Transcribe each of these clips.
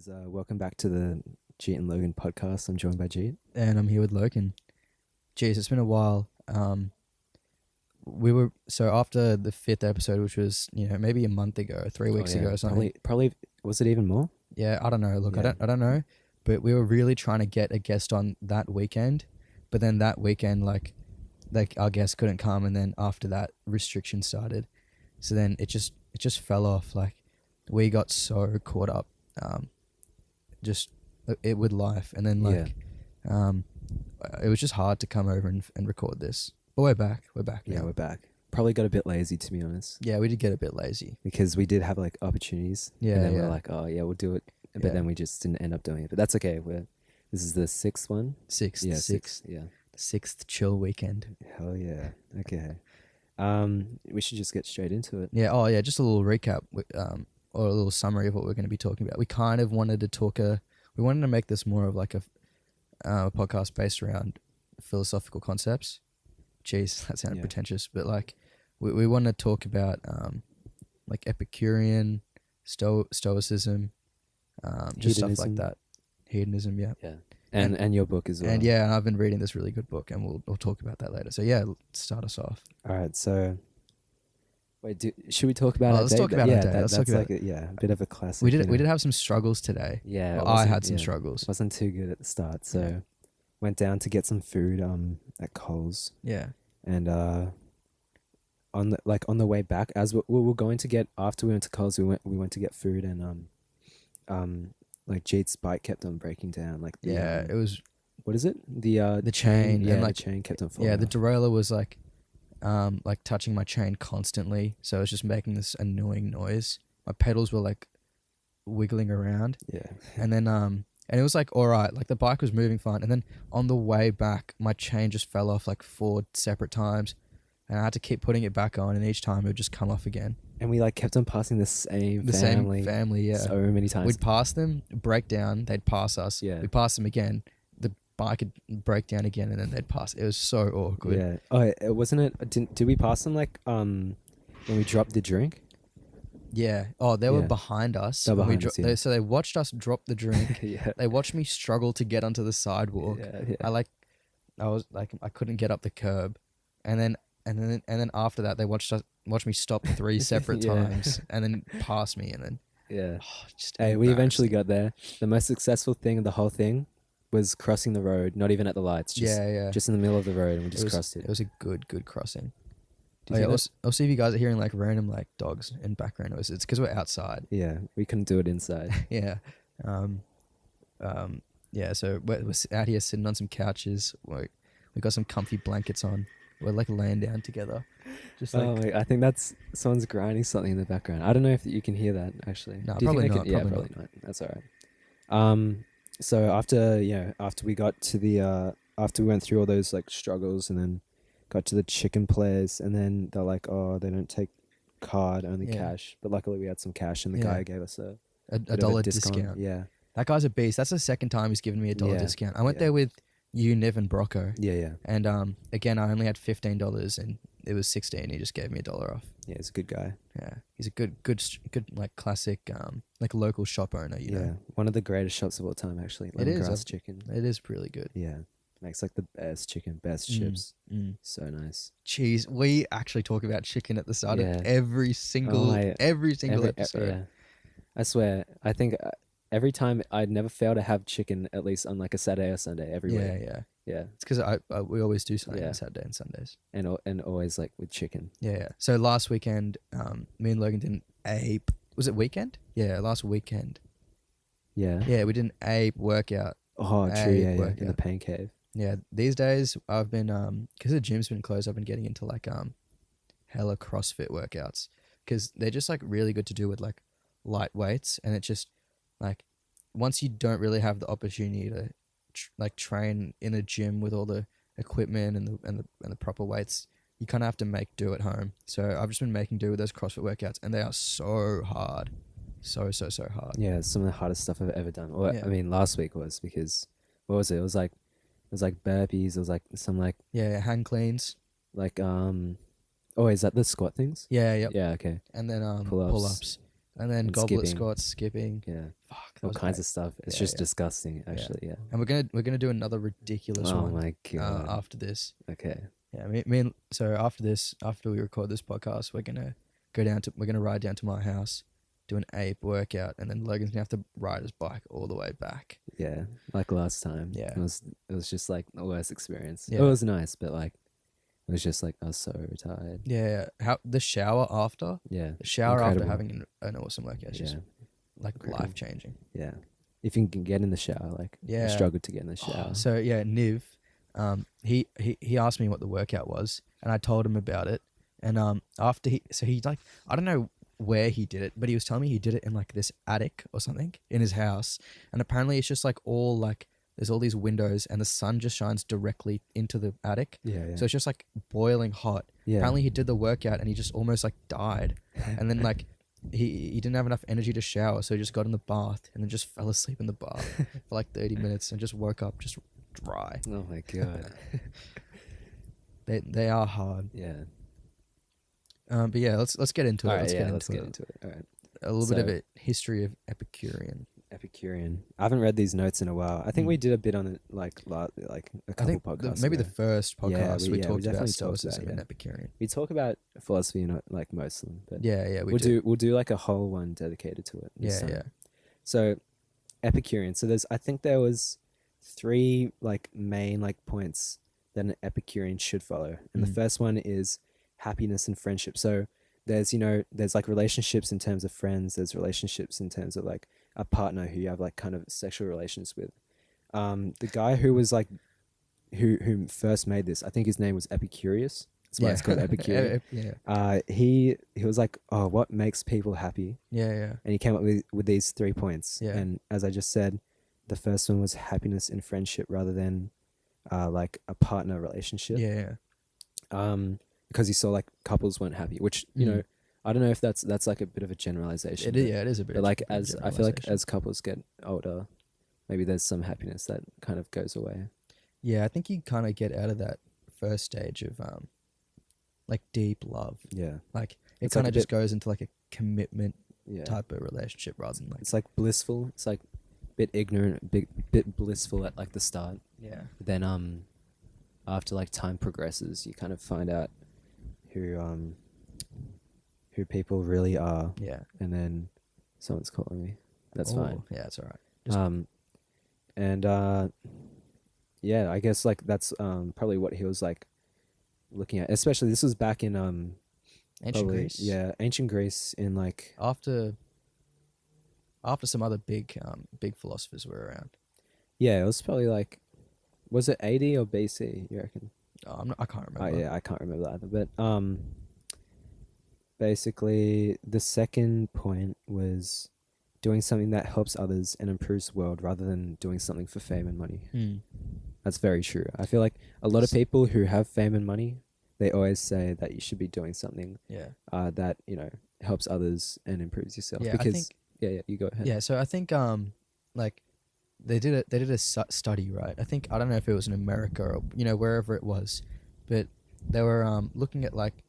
guys, welcome back to the Jeet and Logan podcast. I'm joined by Jeet. And I'm here with Logan. Jeez, it's been a while. So after the 5th episode, which was maybe a month ago, 3 weeks ago, or something. Probably was it even more? Yeah, I don't know. Look, Yeah. I don't know, but we were really trying to get a guest on that weekend, but then that weekend, like our guest couldn't come, and then after that, restrictions started, so then it just fell off. Like we got so caught up, just it with life, and then it was just hard to come over and record this. But we're back. We're back now. Yeah, we're back. Probably got a bit lazy, to be honest, Yeah, we did get a bit lazy. because we did have like opportunities. Yeah, and then yeah. we're like, oh yeah, we'll do it, but Yeah. then we just didn't end up doing it. But that's okay. This is the sixth one. Sixth, Yeah, sixth, Yeah. the sixth chill weekend. Hell yeah. Okay. We should just get straight into it. Yeah. Oh, yeah. Just a little recap, or a little summary of what we're going to be talking about. We kind of wanted to we wanted to make this more of like a podcast based around philosophical concepts. Jeez, that sounded Yeah. pretentious, but like we want to talk about like Epicurean, Stoicism, just stuff Hedonism. like that. Hedonism, yeah. Yeah. And your book as well. And yeah, and I've been reading this really good book, and we'll talk about that later. So yeah, start us off. All right. So, wait. Should we talk about? Oh, our let's day? talk about our day. Let's talk that's about like a bit of a classic. We did have some struggles today. Yeah. Well, it I wasn't- had some yeah, struggles. Wasn't too good at the start, so Yeah. went down to get some food at Coles, Yeah. and on the way back, as we were going to get, after we went to Coles, we went to get food, and like Jade's bike kept on breaking down, like the, Yeah, it was what is it, the chain, yeah, and the like chain kept on falling the off. derailleur was like touching my chain constantly, so it was just making this annoying noise. My pedals were like wiggling around, Yeah. and then and it was like all right, like the bike was moving fine, and then on the way back, my chain just fell off like 4 separate times, and I had to keep putting it back on, and each time it would just come off again. And we like kept on passing the same Same family, yeah. so many times. We'd pass them, break down, they'd pass us. Yeah. We'd pass them again, the bike would break down again, and then they'd pass. It was so awkward. Yeah. Oh, wasn't it? Did we pass them like when we dropped the drink? Yeah. Oh, they were Yeah. behind us. They were when we behind us, yeah. so they watched us drop the drink. Yeah. They watched me struggle to get onto the sidewalk. Yeah. I couldn't get up the curb, and then after that they watched me stop 3 separate Yeah. times, and then pass me, and then Yeah. just Hey, we eventually embarrassing. got there. The most successful thing of the whole thing was crossing the road, not even at the lights, just Yeah. just in the middle of the road, and we just was, crossed it. It was a good crossing. Do Oh, you yeah, think I'll see if you guys are hearing like random like dogs in background noise. It's because we're outside. yeah, we couldn't do it inside. Yeah. Yeah, so we're out here sitting on some couches. We got some comfy blankets on. We're like laying down together. Just like, Oh, wait, I think that's someone's grinding something in the background. I don't know if you can hear that actually. No, Do you think probably I not, can? Yeah, probably probably not. That's all right. So after we got to the after we went through all those like struggles, and then got to the chicken place, and then they're like, oh, they don't take card, only Yeah. cash. But luckily we had some cash, and the Yeah. guy gave us a a bit of dollar discount. Yeah. That guy's a beast. That's the second time he's given me a $1 Yeah, discount. I went yeah. there with you, Niv, and Brocco. Yeah. And again, I only had $15, and it was 16. He just gave me $1 off. Yeah, he's a good guy. Yeah, he's a good like classic like local shop owner. You know, One of the greatest shops of all time, actually. It is. Lemongrass chicken. it is really good. Yeah. Makes like the best chicken, best Mm, chips. mm. So nice. Cheese. We actually talk about chicken at the start Yeah. of every single Every- episode. Yeah. I swear. I think every time I'd never fail to have chicken, at least on like a Saturday or Sunday every Yeah, week. yeah. Yeah. It's because we always do something Yeah. on Saturday and Sundays. And always like with chicken. Yeah. So last weekend, me and Logan did an ape. Was it weekend? Yeah, last weekend. Yeah. Yeah, we did an ape workout. Oh, true. Ape Yeah. In the workout. pain cave. Yeah, these days I've been because the gym's been closed. I've been getting into like hella CrossFit workouts because they're just like really good to do with like light weights, and it just like once you don't really have the opportunity to like train in a gym with all the equipment and the proper weights, you kind of have to make do at home. So I've just been making do with those CrossFit workouts, and they are so hard, so hard. Yeah. It's some of the hardest stuff I've ever done. Or Yeah. I mean, last week was because what was it? It was like burpees. It was like some Yeah, hang cleans. like oh, is that the squat things? Yeah, yep. Yeah. Okay. And then Pull-ups. pull-ups. and then and goblet skipping. squats, skipping. Yeah, Fuck, that all was kinds of stuff. It's yeah, just yeah, disgusting, yeah. actually. Yeah. And we're gonna do another ridiculous Oh one my god. after this. Okay. Yeah, so after this, after we record this podcast, we're gonna ride down to my house, do an ape workout, and then Logan's gonna have to ride his bike all the way back. Yeah, like last time. Yeah. It was just like the worst experience. It Yeah. was nice, but like it was just like I was so tired. Yeah, how the shower after Yeah. the shower Incredible. after having an awesome workout is Yeah. just like Incredible. life changing. Yeah. If you can get in the shower, like I Yeah. struggled to get in the shower. So yeah, Niv, he asked me what the workout was, and I told him about it. And after he like, I don't know where he did it, but he was telling me he did it in like this attic or something in his house, and apparently it's just like all like there's all these windows and the sun just shines directly into the attic, Yeah. so it's just like boiling hot. Yeah. Apparently he did the workout and he just almost like died, and then like he didn't have enough energy to shower, so he just got in the bath and then just fell asleep in the bath for like 30 minutes and just woke up just dry. Oh my god. They are hard. Yeah. But yeah, let's get into it. All right. Let's Yeah. get Let's into get it. into it. All right. A little bit of So- a history of Epicurean. Epicurean. I haven't read these notes in a while. I think Mm. we did a bit on it like a I couple think podcasts. maybe the ago. first podcast we we definitely talked about talked about Stoicism it, and yeah. Epicurean. We talk about philosophy, not like most of them, but Yeah, we we'll do like a whole one dedicated to it. this Yeah, time. yeah. So Epicurean. So I think there was 3 like main like points that an Epicurean should follow. And the Mm. first one is happiness and friendship. So there's like relationships in terms of friends, there's relationships in terms of like a partner who you have like kind of sexual relations with. The guy who was like who first made this, I think his name was Epicurus. That's why it's called Epicurean. Yeah, He was like, oh, what makes people happy? yeah. And he came up with these 3 points. Yeah. And as I just said, the first one was happiness in friendship rather than like a partner relationship. Yeah. Because he saw like couples weren't happy, which you Mm. know, I don't know if that's like a bit of a generalization. It is a bit. But like of a as I feel like generalisation. as couples get older, maybe there's some happiness that kind of goes away. Yeah, I think you kind of get out of that first stage of like deep love. Yeah. Like it It's like kind a of just bit- goes into like a commitment Yeah. type of relationship rather than like It's like blissful. It's like a bit ignorant, bit blissful at like the start. yeah. Then after like time progresses, you kind of find out who people really are, Yeah. and then someone's calling me. That's Oh, fine. Yeah, it's all right. Just- And yeah, I guess like that's probably what he was like looking at. Especially this was back in Ancient probably, Greece. yeah, ancient Greece in like After some other big philosophers were around. yeah, it was probably like, was it AD or BC? You reckon? Oh, I can't Oh remember. yeah, I can't remember either. But basically the second point was doing something that helps others and improves the world rather than doing something for fame and money. Mm. That's very true. I feel like a lot of people who have fame and money, they always say that you should be doing something Yeah. that, you know, helps others and improves yourself. Yeah, because I think yeah, you go ahead. yeah. So I think like they did a study, right? I think I don't know if it was in America or wherever it was, but they were looking at like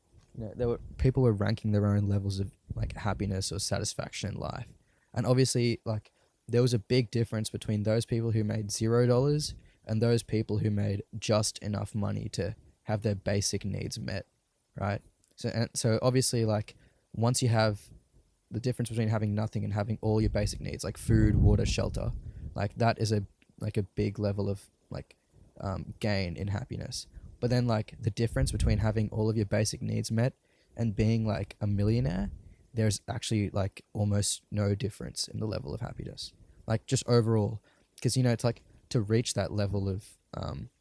people were ranking their own levels of like happiness or satisfaction in life, and obviously like there was a big difference between those people who made $0 and those people who made just enough money to have their basic needs met, right? So obviously like once you have the difference between having nothing and having all your basic needs like food, water, shelter, like that is a big level of like gain in happiness. But then like the difference between having all of your basic needs met and being like a millionaire, there's actually like almost no difference in the level of happiness, like just overall, because it's like to reach that level of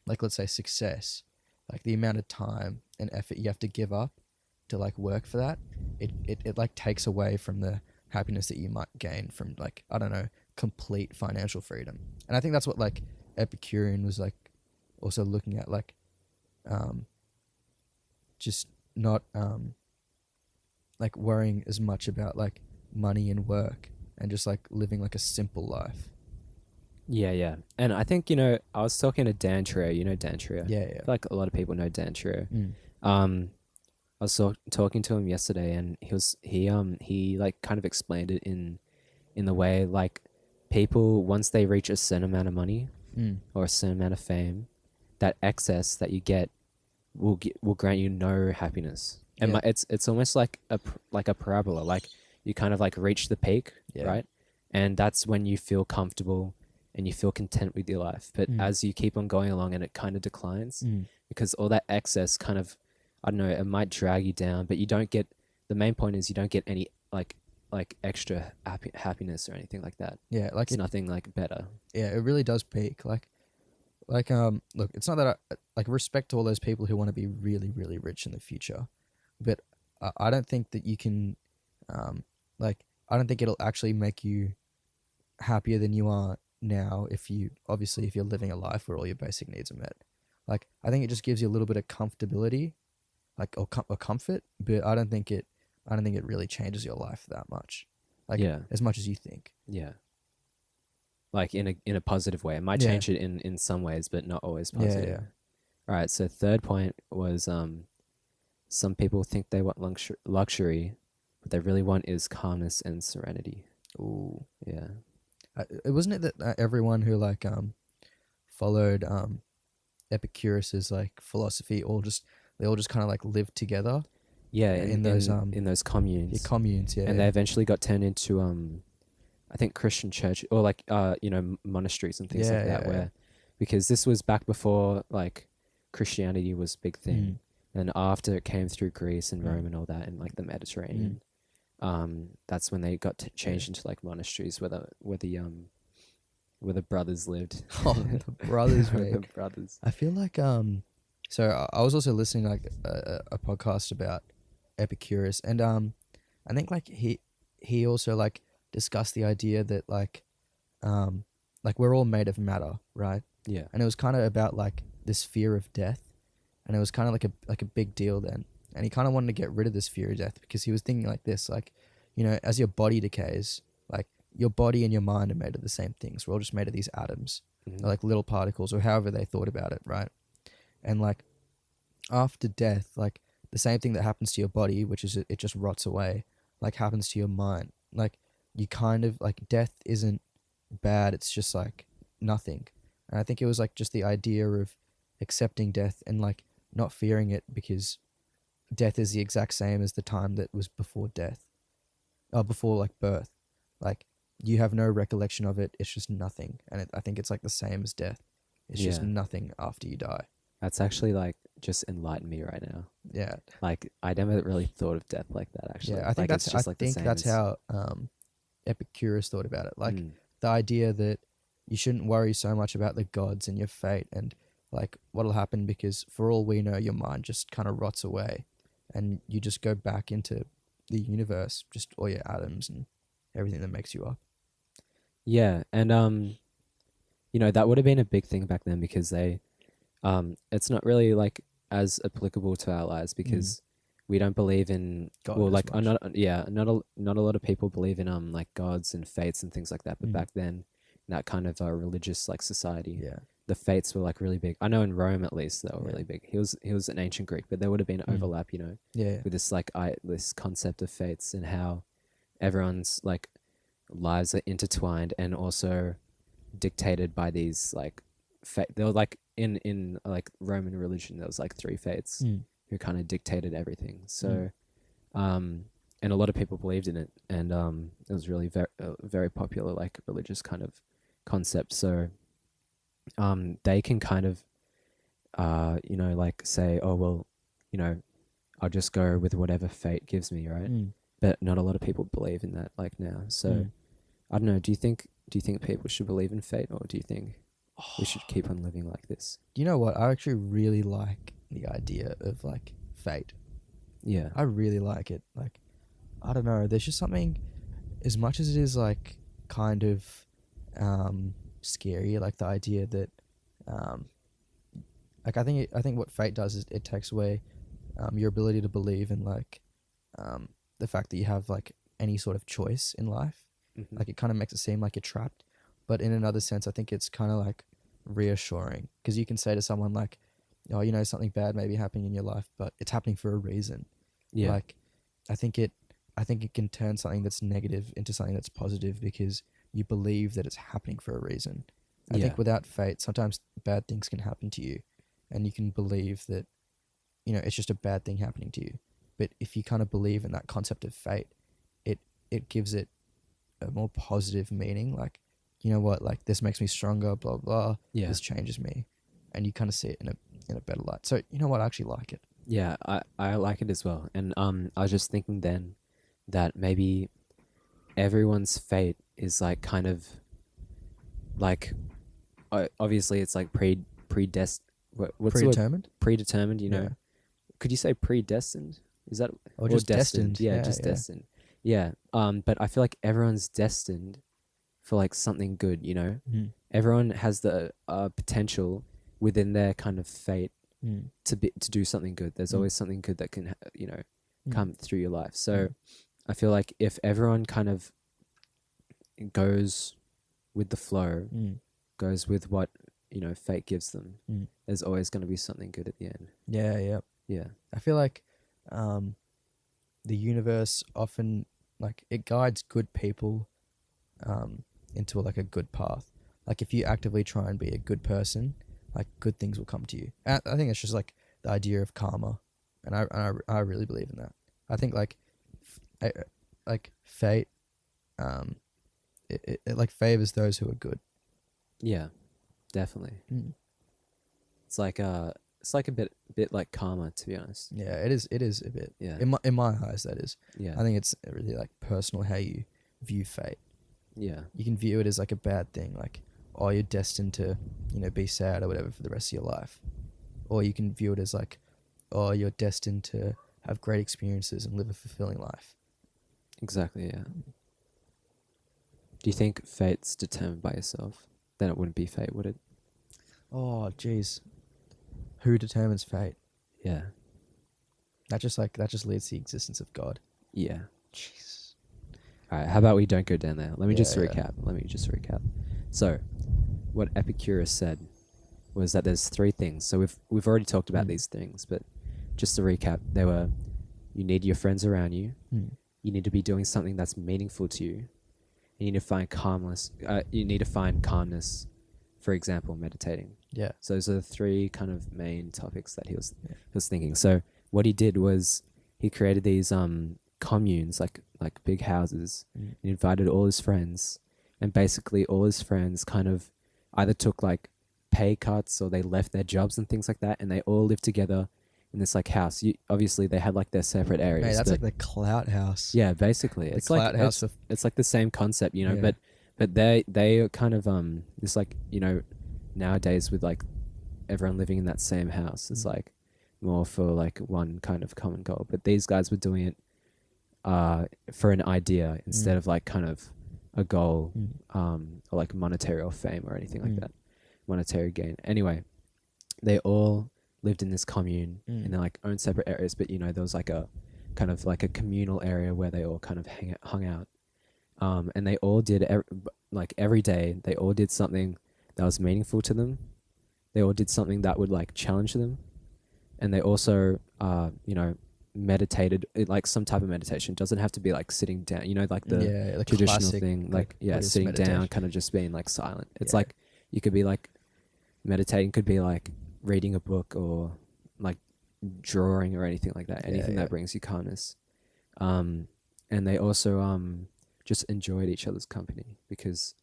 like let's say success, like the amount of time and effort you have to give up to like work for that, it like takes away from the happiness that you might gain from like, I don't know, complete financial freedom. And I think that's what like Epicurean was like also looking at, like just not like worrying as much about like money and work and just like living like a simple life. Yeah. And I think, I was talking to Dan Trio. You know Dan Trio? Yeah. I feel like a lot of people know Dan Trio. Mm. I was talking to him yesterday, and he like kind of explained it in the way like people once they reach a certain amount of money Mm. or a certain amount of fame, that excess that you get will grant you no happiness. And Yeah. it's almost like like a parabola. Like you kind of like reach the peak, Yeah. right? And that's when you feel comfortable and you feel content with your life. But Mm. as you keep on going along, and it kind of declines Mm. because all that excess kind of, I don't know, it might drag you down. But you don't get, the main point is you don't get any like extra happiness or anything like that. Yeah. Like It's it. nothing like better. Yeah. It really does peak. Like look, it's not that I like respect to all those people who want to be really really rich in the future, but I don't think that you can, um, like I don't think it'll actually make you happier than you are now if you obviously if you're living a life where all your basic needs are met. Like I think it just gives you a little bit of comfortability, like or comfort, but I don't think it really changes your life that much, like Yeah, as much as you think. yeah. Like in a positive way. It might Yeah, change it in some ways, but not always yeah, positive. yeah. All right. So third point was some people think they want luxury, but they really want is calmness and serenity. Ooh, Yeah. it wasn't it that everyone who like followed Epicurus's like philosophy all just they all just kind of like lived together Yeah, in those in those yeah, communes, communes. Yeah, and they yeah, eventually got turned into I think Christian church, or like monasteries and things like yeah, that, yeah, yeah. where because this was back before like Christianity was a big thing, Mm, and after it came through Greece and mm, Rome and all that, and like the mm, Mediterranean, that's when they got yeah. changed into like monasteries where the brothers lived. Oh, the brothers, The mate. brothers. I feel like so I was also listening to, like a podcast about Epicurus, and I think like he also like discussed the idea that um like we're all made of matter, right? Yeah. And it was kind of about like this fear of death, and it was kind of like a big deal then. And he kind of wanted to get rid of this fear of death because he was thinking like this, like, you know, as your body decays, like your body and your mind are made of the same things. We're all just made of these atoms, Hmm. or like little particles, or however they thought about it, right? And like after death, like the same thing that happens to your body, which is it just rots away, like happens to your mind. Like you kind of like death isn't bad. It's just like nothing. And I think it was like just the idea of accepting death and like not fearing it because death is the exact same as the time that was before death, or before like birth. Like you have no recollection of it. It's just nothing. And I think it's like the same as death. It's just Yeah. nothing after you die. That's actually like just enlightened me right now. Yeah. Like I never really thought of death like that Yeah. actually. I think Like it's that's I just like the think same that's as how Epicurus thought about it. Like mm, the idea that you shouldn't worry so much about the gods and your fate and like what'll happen because for all we know your mind just kind of rots away and you just go back into the universe, just all your atoms and everything that makes you up. yeah, and that would have been a big thing back then because they it's not really like as applicable to our lives Mm. because we don't believe in, God well, as like much. not yeah, not a lot of people believe in like gods and fates and things like that. But Mm. back then, in that kind of religious like society, Yeah. the fates were like really big. I know in Rome at least they were Yeah. really big. He was an ancient Greek, but there would have been Mm. overlap, Yeah. with this like this concept of fates and how everyone's like lives are intertwined and also dictated by these like they were like in like Roman religion there was like three fates Mm. who kind of dictated everything. Mm. So um and a lot of people believed in it, and it was really very popular like religious kind of concept. So they can kind of like say, oh well, you know I'll just go with whatever fate gives me, right? Mm. But not a lot of people believe in that like now. So Mm. I don't know. Do you think people should believe in fate, or do you think we should keep on living like this? You know what? I actually really like the idea of like fate. Yeah. I really like it. Like, I don't know. There's just something, as much as it is like kind of scary, like the idea that, um, like I think what fate does is it takes away your ability to believe in like the fact that you have like any sort of choice in life. Hmm. Like it kind of makes it seem like you're trapped. But in another sense, I think it's kind of like reassuring because you can say to someone like, oh, you know, something bad may be happening in your life, but it's happening for a reason. Yeah. Like, I think it, I think it can turn something that's negative into something that's positive because you believe that it's happening for a reason. I Yeah. think without fate, sometimes bad things can happen to you, and you can believe that, it's just a bad thing happening to you. But if you kind of believe in that concept of fate, it it gives it a more positive meaning. Like, you know what? Like, this makes me stronger. Blah blah. Yeah. This changes me, and you kind of see it in a better light. So you know what? I actually like it. Yeah, I like it as well. And I was just thinking then that maybe everyone's fate is like kind of like obviously it's like what's the word, Predetermined. predetermined, you know. Yeah. Could you say predestined? Is that Or or just destined? destined. Yeah, Yeah, just yeah. destined. Yeah. But I feel like everyone's destined for like something good, you know. Mm. Everyone has the potential within their kind of fate Mm. to do something good. There's Mm. always something good that can Mm. come through your life. So Mm. I feel like if everyone kind of goes with the flow, Mm. goes with what fate gives them, Mm. there's always going to be something good at the end. Yeah, yeah. Yeah. I feel like um, the universe often, like, it guides good people into like a good path. Like, if you actively try and be a good person, like, good things will come to you. And I think it's just like the idea of karma, and I really believe in that. I think like like fate, um, it like favors those who are good. Yeah, definitely. Mm. It's like a bit like karma, to be honest. Yeah, it is. It is a bit Yeah. in my eyes. That is. Yeah. I think it's really like personal how you view fate. Yeah. You can view it as like a bad thing, like, oh, you're destined to, be sad or whatever for the rest of your life. Or you can view it as like, oh, you're destined to have great experiences and live a fulfilling life. Exactly, yeah. Do you think fate's determined by yourself? Then it wouldn't be fate, would it? Oh, jeez. Who determines fate? Yeah. That just leads to the existence of God. Yeah. Jeez. All right, how about we don't go down there? Let me Yeah, just yeah. recap. Let me just recap. So, what Epicurus said was that there's three things. So we've already talked about Mm. these things, but just to recap, they were: you need your friends around you, Mm. you need to be doing something that's meaningful to you, you need to find calmness. You need to find calmness. For example, meditating. Yeah. So those are the three kind of main topics that Yeah. he was thinking. So what he did was he created these communes, like big houses, Mm. and invited all his friends, and basically all his friends kind of either took like pay cuts or they left their jobs and things like that, and they all lived together in this like house. Obviously they had like their separate Mate, areas, that's but like the clout house. yeah, basically The clout house of it's like the same concept, yeah. but they are kind of it's like nowadays with like everyone living in that same house, it's Mm. like more for like one kind of common goal. But these guys were doing it for an idea instead Mm. of like kind of a goal, Mm. or like monetary or fame or anything like Mm. that, monetary gain. Anyway, they all lived in this commune Mm. in their like own separate areas, but there was like a kind of like a communal area where they all kind of hung out. And they all did like every day. They all did something that was meaningful to them. They all did something that would like challenge them, and they also, meditated. Like some type of meditation doesn't have to be like sitting down. Like the Yeah, the traditional classic thing, like Buddhist sitting down, meditation. kind of just being like silent. It's Yeah. like you could be like meditating, could be like reading a book or like drawing or anything like that. Yeah, Anything yeah. that brings you calmness. And they also just enjoyed each other's company because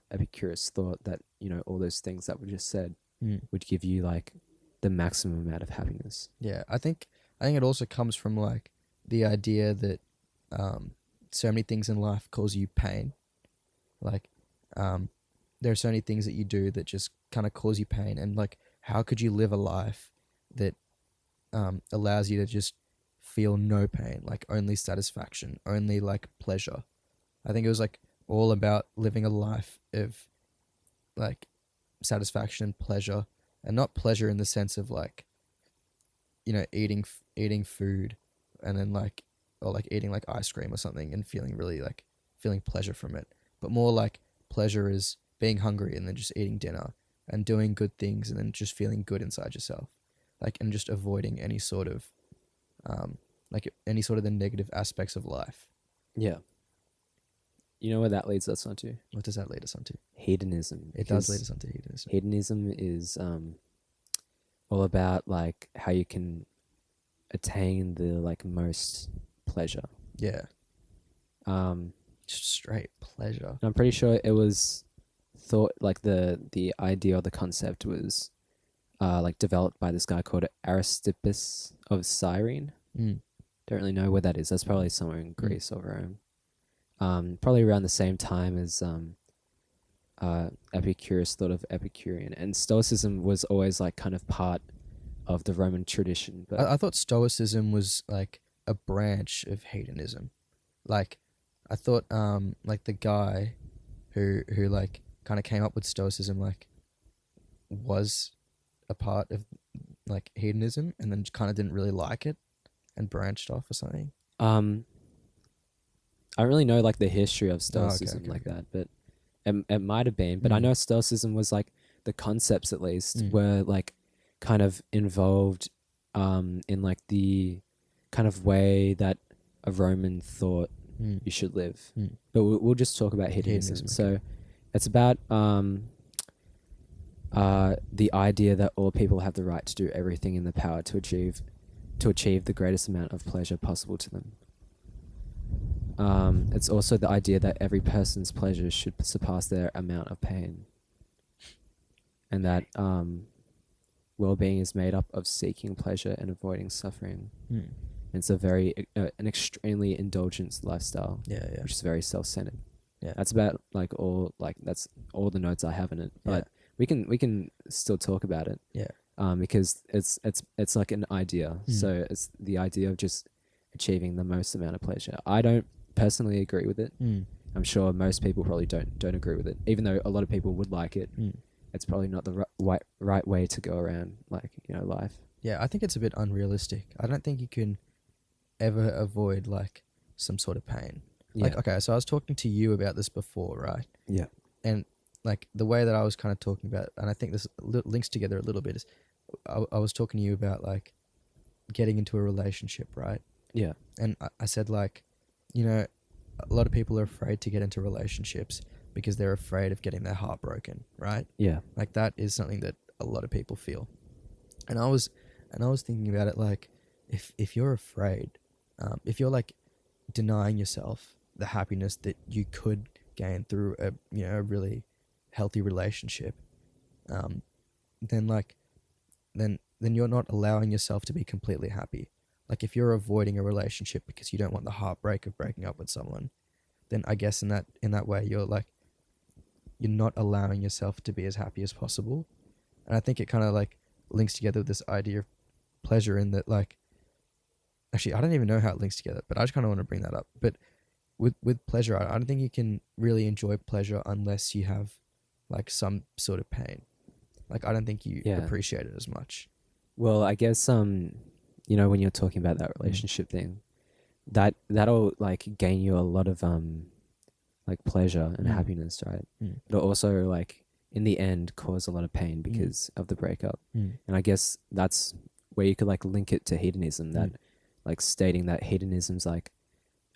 Epicurus thought that all those things that were just said Mm. would give you like the maximum amount of happiness. Yeah, I think it also comes from like the idea that so many things in life cause you pain. Like there are so many things that you do that just kind of cause you pain, and like how could you live a life that allows you to just feel no pain, like only satisfaction, only like pleasure. I think it was like all about living a life of like satisfaction and pleasure, and not pleasure in the sense of like eating food and then like, or like eating like ice cream or something and feeling really like feeling pleasure from it, but more like pleasure is being hungry and then just eating dinner and doing good things and then just feeling good inside yourself, like, and just avoiding any sort of like any sort of the negative aspects of life. Yeah. You know where that leads us onto? What does that lead us onto? Hedonism. It does lead Because us onto hedonism. hedonism is all about like how you can attain the like most pleasure. Yeah, Um, just straight pleasure. I'm pretty sure it was thought like the idea or the concept was like developed by this guy called Aristippus of Cyrene. Mm. Don't really know where that is. That's probably somewhere in Mm. Greece or Rome. Probably around the same time as Epicurus thought of Epicurean, and Stoicism was always like kind of part of the Roman tradition. But I thought Stoicism was like a branch of hedonism. Like, I thought like the guy who like kind of came up with Stoicism like was a part of like hedonism, and then kind of didn't really like it and branched off or something. um, I don't really know like the history of Oh, okay, Stoicism okay, like okay. that, but it might have been. But I Mm. know Stoicism was like the concepts at least Mm. were like kind of involved in like the kind of way that a Roman thought Mm. you should live. Mm. But we'll just talk about hedonism. Hedonism, okay. So it's about the idea that all people have the right to do everything in their power to achieve the greatest amount of pleasure possible to them. It's also the idea that every person's pleasure should surpass their amount of pain, and that well-being is made up of seeking pleasure and avoiding suffering. Mm. And it's a very an extremely indulgent lifestyle, Yeah, yeah, which is very self-centered. yeah. That's about that's all the notes I have in it. Yeah. But we can still talk about it. Yeah. Because it's like an idea. Mm. So it's the idea of just achieving the most amount of pleasure. I don't personally agree with it. Mm. I'm sure most people probably don't agree with it. Even though a lot of people would like it, Mm. it's probably not the right way to go around like, life. Yeah, I think it's a bit unrealistic. I don't think you can ever avoid like some sort of pain. Yeah. Like, okay, so I was talking to you about this before, right? Yeah. And like the way that I was kind of talking about, and I think this links together a little bit, is I was talking to you about like getting into a relationship, right? Yeah. And I said like, you know, a lot of people are afraid to get into relationships because they're afraid of getting their heart broken, right? Yeah. Like that is something that a lot of people feel. And I was thinking about it like, if you're afraid, if you're like denying yourself the happiness that you could gain through a really healthy relationship, then you're not allowing yourself to be completely happy. Like if you're avoiding a relationship because you don't want the heartbreak of breaking up with someone, then I guess in that way you're not allowing yourself to be as happy as possible. And I think it kind of like links together with this idea of pleasure, in that like, actually I don't even know how it links together, but I just kind of want to bring that up. But with pleasure, I don't think you can really enjoy pleasure unless you have like some sort of pain. Like I don't think you appreciate it as much. Well, I guess when you're talking about that relationship thing, that'll like gain you a lot of like pleasure and happiness, right? Mm. It'll also like in the end cause a lot of pain because of the breakup. Mm. And I guess that's where you could like link it to hedonism, that like stating that hedonism's like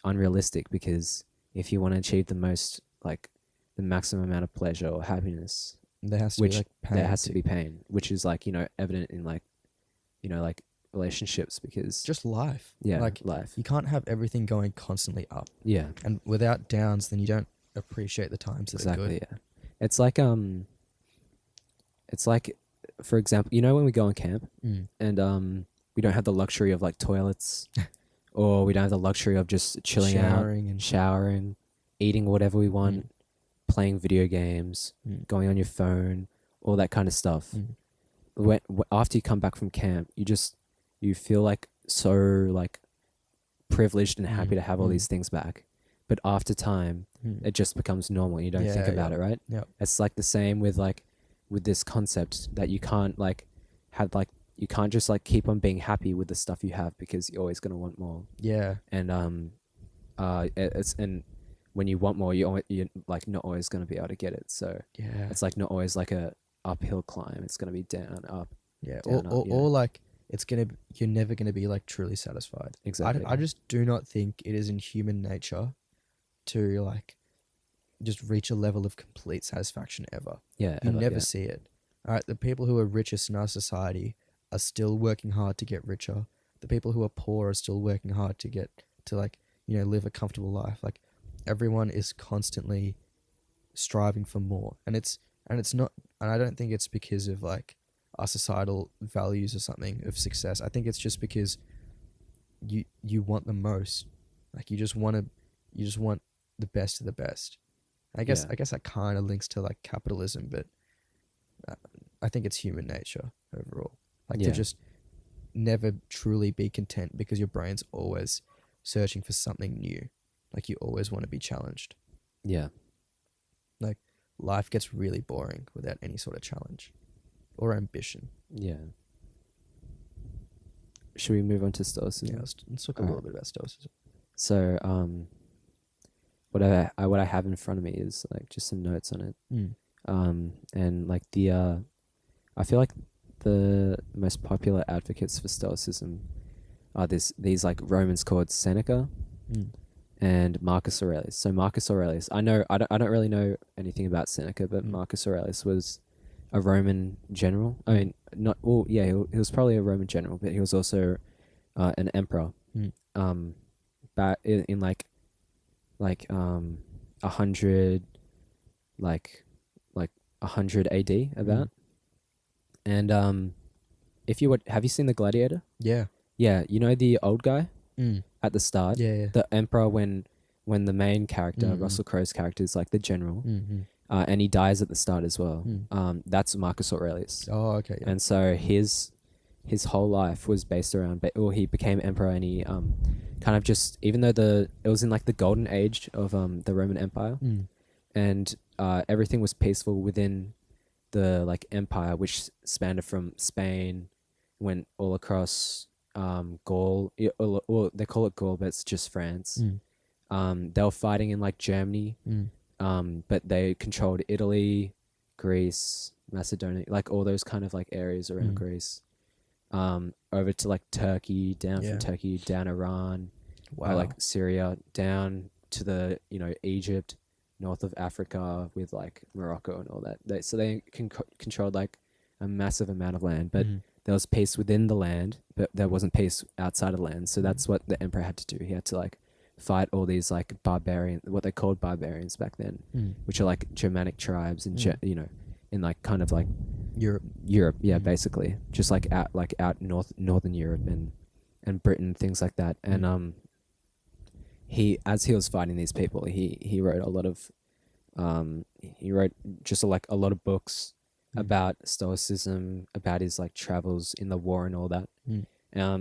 unrealistic, because if you want to achieve the most, like the maximum amount of pleasure or happiness, there has to be like pain. There has to be pain, which is like, evident in like, like relationships, because just life. Yeah, like life. You can't have everything going constantly up. Yeah. And without downs, then you don't appreciate the times that are good. Exactly, yeah. It's like, for example, when we go on camp and we don't have the luxury of like toilets or we don't have the luxury of just chilling showering, eating whatever we want, playing video games, going on your phone, all that kind of stuff. After you come back from camp, you feel like so like privileged and happy to have all these things back. But after time, it just becomes normal. You don't think about it, right? Yeah. It's like the same with this concept that you can't like have like, you can't just like keep on being happy with the stuff you have, because you're always going to want more. Yeah. And and when you want more, you're like not always going to be able to get it. So yeah, it's like not always like a uphill climb. It's going to be down, up. Yeah. Down, Or like you're never gonna be like truly satisfied. Exactly. I just do not think it is in human nature to like just reach a level of complete satisfaction ever. Yeah, You ever. never Yeah. see it. All right, the people who are richest in our society are still working hard to get richer. The people who are poor are still working hard to get to like, live a comfortable life. Like everyone is constantly striving for more. And it's not and I don't think it's because of like our societal values or something of success. I think it's just because you want the most. Like you just want the best of the best. Yeah. I guess that kind of links to like capitalism, but uh, I think it's human nature overall. Like to Yeah. just never truly be content because your brain's always searching for something new. Like you always want to be challenged. Yeah. Like life gets really boring without any sort of challenge or ambition. Yeah. Should we move on to Yeah, stoicism? let's talk a All little right. bit about stoicism. So, what I have in front of me is like just some notes on it. Mm. And like I feel like the most popular advocates for stoicism are these like Romans called Seneca Mm. and Marcus Aurelius. So Marcus Aurelius, I don't really know anything about Seneca, but Mm. Marcus Aurelius was a Roman general. I Mm. mean, not well, yeah, he was probably a Roman general, but he was also an emperor. Mm. Um, back in like 100 like like 100 AD Mm. about. And if you would have you seen the Gladiator? Yeah. Yeah, you know the old guy Mm. at the start, Yeah. Yeah. the emperor when the main character, Mm. Russell Crowe's character, is like the general, Mm. Mm. and he dies at the start as well. Mm. That's Marcus Aurelius, Oh, okay. Yeah. and so his whole life was based around. Well, he became emperor, and he kind of just even though it was in like the golden age of the Roman Empire, Mm. and everything was peaceful within the like empire, which spanned from Spain, went all across Gaul. Well, they call it Gaul, but it's just France. Mm. They were fighting in like Germany, Mm. but they controlled Italy, Greece, Macedonia, like all those kind of like areas around Mm. Greece. Over to like Turkey, down from Yeah. Turkey, down Iran, Wow. like Syria, down to the Egypt, north of Africa with like Morocco and all that. So they controlled like a massive amount of land, but Mm. there was peace within the land, but there wasn't peace outside of the land. So Mm. that's what the emperor had to do. He had to like fight all these like what they called barbarians back then, Mm. which are like Germanic tribes and Mm. in like kind of like Europe. Europe, yeah, Mm. basically, just like out northern Europe and Britain, things like that. And Mm. he as he was fighting these people, he wrote a lot of he wrote just like a lot of books Mm. about stoicism, about his like travels in the war and all that. Mm.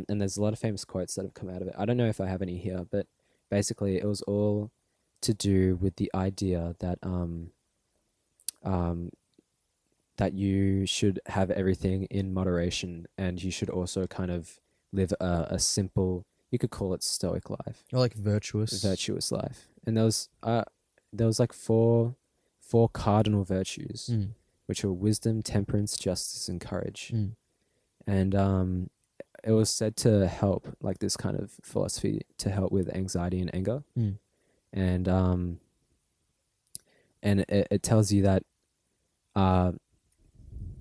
And there's a lot of famous quotes that have come out of it. I don't know if I have any here, but basically it was all to do with the idea that um that you should have everything in moderation, and you should also kind of live a simple, you could call it stoic life, Or like virtuous. virtuous life. And there was like four cardinal virtues, Mm. which are wisdom, temperance, justice, and courage. Mm. And it was said to help, like this kind of philosophy to help with anxiety and anger. Mm. And it tells you that uh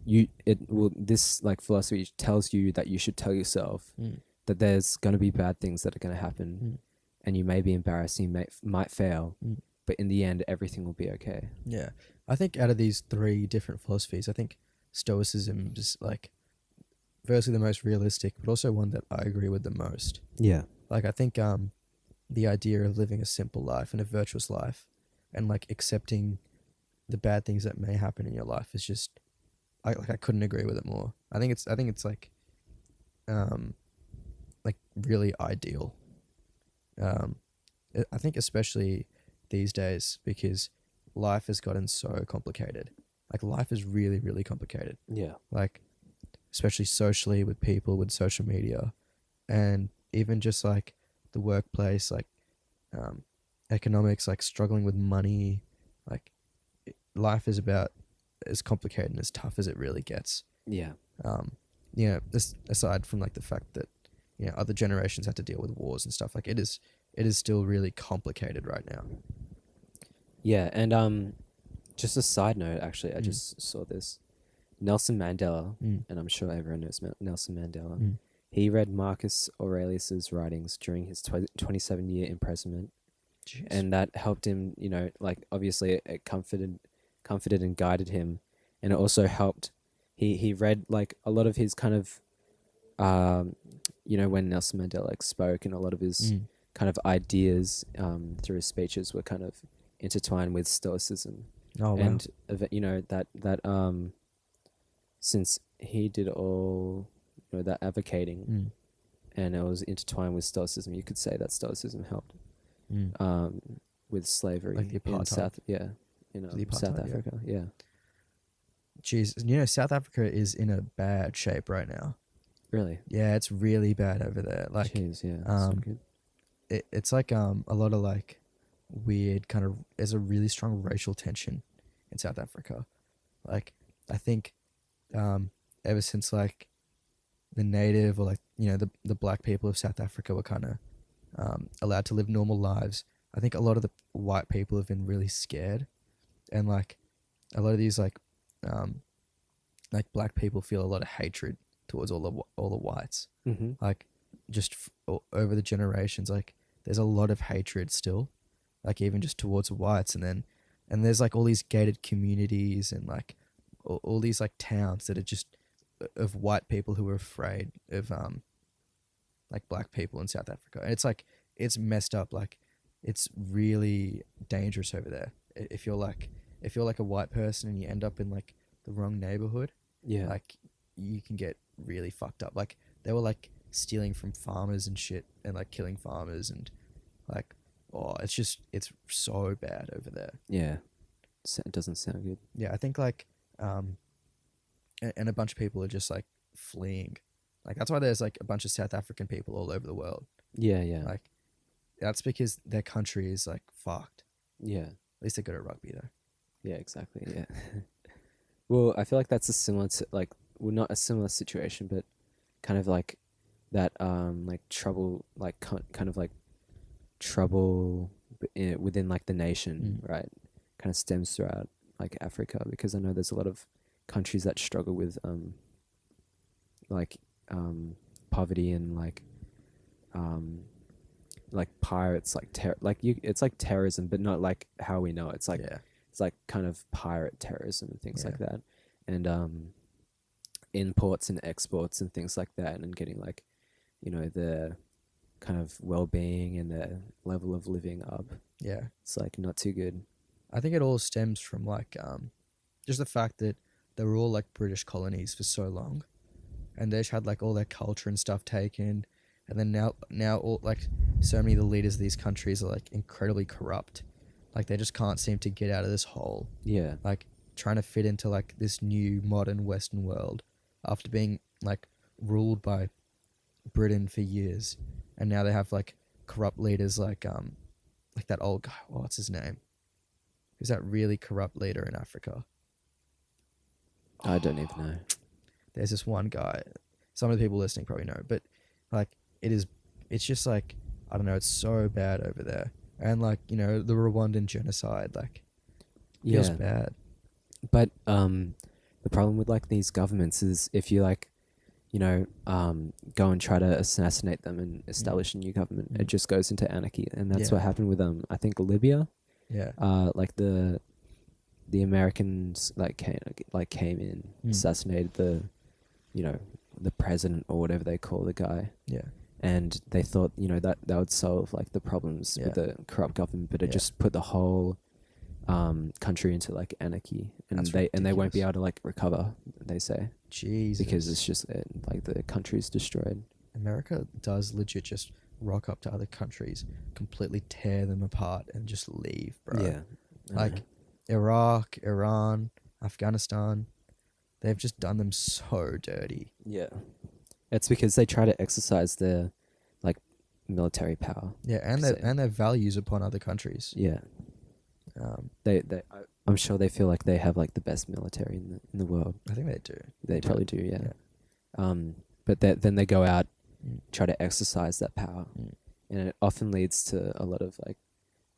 this like philosophy tells you that you should tell yourself Mm. that there's going to be bad things that are going to happen, Mm. and you may be embarrassed, you might fail, Mm. but in the end everything will be okay. Yeah. I think out of these three different philosophies, I think Stoicism is like firstly the most realistic, but also one that I agree with the most. Yeah. Like I think the idea of living a simple life and a virtuous life and like accepting the bad things that may happen in your life is just I couldn't agree with it more. I think it's like really ideal. I think especially these days because life has gotten so complicated. Like life is really really complicated. Yeah. Like especially socially with people with social media and even just like the workplace, like economics, like struggling with money, like life is about as complicated and as tough as it really gets. Yeah. Um, aside from like the fact that other generations had to deal with wars and stuff, like it is still really complicated right now. Yeah, and just a side note, actually, I Mm. just saw this. Nelson Mandela, Mm. and I'm sure everyone knows Nelson Mandela. Mm. He read Marcus Aurelius's writings during his 27-year imprisonment, Jeez. and that helped him. Like obviously it comforted and guided him, and it also helped. He read like a lot of his kind of, when Nelson Mandela like spoke, and a lot of his Mm. kind of ideas through his speeches were kind of intertwined with Stoicism, Oh wow. and that since he did all that advocating, Mm. and it was intertwined with Stoicism, you could say that Stoicism helped Mm. um, with slavery Like the in apartheid. The South apartheid, yeah. Africa. Yeah, Jeez, South Africa is in a bad shape right now. really. Yeah, it's really bad over there. Like, Jeez, yeah, that's not um, good. it's like a lot of like weird kind of. There's a really strong racial tension in South Africa. Like, I think, ever since like the native or like the black people of South Africa were kind of allowed to live normal lives. I think a lot of the white people have been really scared, and like a lot of these um, like black people feel a lot of hatred towards all the whites. Mm-hmm. Like just over the generations, like there's a lot of hatred still, like even just towards the whites, and there's like all these gated communities and like all these like towns that are just of white people who are afraid of like black people in South Africa. And it's like it's messed up. Like it's really dangerous over there. If you're like a white person and you end up in like the wrong neighborhood, Yeah, like you can get really fucked up. Like they were like stealing from farmers and shit and like killing farmers and like it's so bad over there. yeah. It doesn't sound good. Yeah, I think like and a bunch of people are just like fleeing. Like that's why there's like a bunch of South African people all over the world. Yeah, yeah, Like that's because their country is like fucked. yeah, At least they're good at rugby though. yeah. Exactly. Yeah. Well, I feel like that's a similar to like, well, not a similar situation, but kind of like that like trouble, like kind of like trouble within like the nation, Mm. right? Kind of stems throughout like Africa, because I know there's a lot of countries that struggle with like poverty and um like pirates, like it's like terrorism, but not like how we know it. Yeah. It's like kind of pirate terrorism and things Yeah. like that, and imports and exports and things like that, and getting like the kind of well-being and the level of living up. Yeah. It's like not too good. I think it all stems from like just the fact that they were all like British colonies for so long, and they just had like all their culture and stuff taken, and then now all like so many of the leaders of these countries are like incredibly corrupt, like they just can't seem to get out of this hole, Yeah, like trying to fit into like this new modern Western world after being like ruled by Britain for years, and now they have like corrupt leaders like that old guy. What's his name? Who's that really corrupt leader in Africa? I don't even know. There's this one guy. Some of the people listening probably know, but like it's just like I don't know. It's so bad over there, and like the Rwandan genocide, like feels Yeah, bad. but the problem with like these governments is if you like go and try to assassinate them and establish a new government, it Mm. just goes into anarchy, and that's Yeah. what happened with I think Libya. Yeah. Like the Americans came in, Mm. assassinated you know the president or whatever they call the guy, Yeah. and they thought that would solve like the problems Yeah. with the corrupt government, but it Yeah. just put the whole country into like anarchy, and That's they won't be ridiculous. able to like recover, they say, Jesus. because it's just like the country's destroyed. America does legit just rock up to other countries, completely tear them apart, and just leave, bro. Yeah, Like Iraq, Iran, Afghanistan, they've just done them so dirty. yeah, it's because they try to exercise their like military power. Yeah, and So- their values upon other countries. Yeah, Um, I'm sure they feel like they have like the best military in the world. I think they do. They do. probably do, yeah. But then they go out, Mm. try to exercise that power, Mm. and it often leads to a lot of like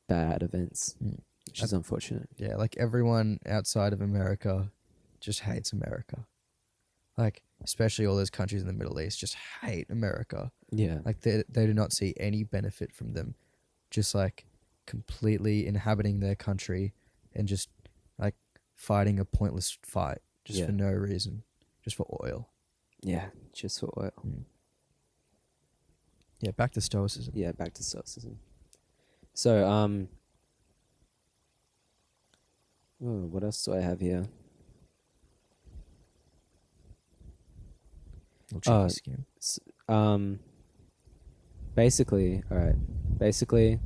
bad events, Mm. which is unfortunate. Yeah, like everyone outside of America just hates America. Like especially all those countries in the Middle East just hate America. Yeah, Like they do not see any benefit from them. Just like completely inhabiting their country and just like fighting a pointless fight just for yeah, no reason, just for oil. yeah, just for oil. Mm. Yeah, back to stoicism. Yeah, back to stoicism. So, what else do I have here? Little cheeky Oh, skim. um, basically, all right. Basically,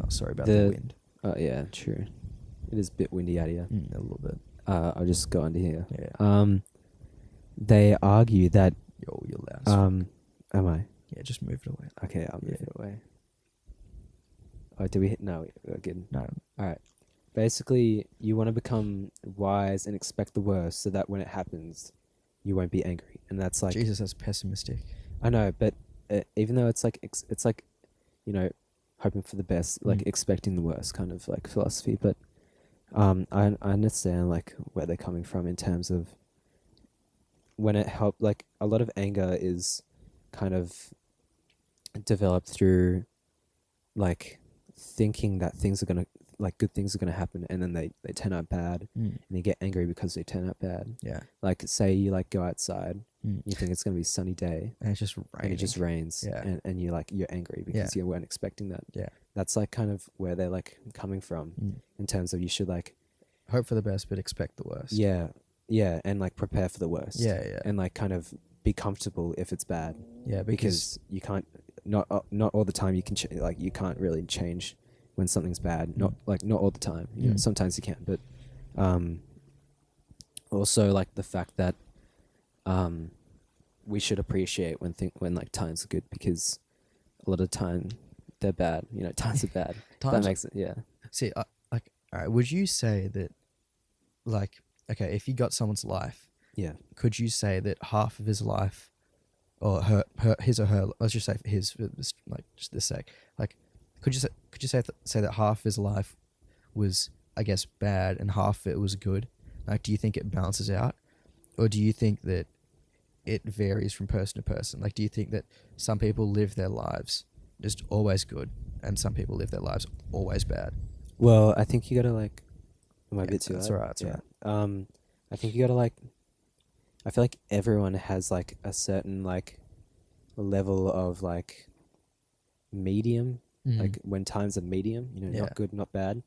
Oh, sorry about the the wind. oh yeah, true. It is a bit windy out here. A little bit. I'll just go under here. Yeah. They argue that Yo, you're loud. As fuck. am I? Yeah, just move it away. Okay, I'll move Yeah. it away. Oh, did we hit? No, we're good. No. All right. Basically, you want to become wise and expect the worst, so that when it happens, you won't be angry. And that's like Jesus, that's pessimistic. I know, but even though it's like it's like, you know, hoping for the best, like expecting the worst, kind of like philosophy. But I understand like where they're coming from in terms of when it helped. Like a lot of anger is kind of developed through like thinking that things are gonna like good things are gonna happen, and then they turn out bad, and you get angry because they turn out bad. Yeah. Like say you like go outside, you think it's gonna be a sunny day, And it's just and raining. it just rains, Yeah. and you're angry because you weren't expecting that. Yeah. That's like kind of where they're like coming from in terms of you should like Hope for the best, but expect the worst. yeah, and like prepare for the worst. Yeah. And like kind of be comfortable if it's bad. Yeah, Because you can't not all the time you can like you can't really change when something's bad. Not all the time. You know, sometimes you can, but also like the fact that we should appreciate when like times are good, because a lot of time they're bad. You know, times are bad. That makes it See, like, all right. Would you say that, like, okay, if you got someone's life, yeah. could you say that half of his life, or his or her, let's just say his, for this, like, just this sake, like, could you say that half of his life was, I guess, bad and half of it was good? Like, do you think it balances out, or do you think that it varies from person to person? Like, do you think that some people live their lives just always good, and some people live their lives always bad? Well, I think you gotta like. Am I a bit too That's loud? alright. That's alright. I think you gotta like. I feel like everyone has like a certain like level of like medium, like when times are medium, you know, Yeah. not good, not bad.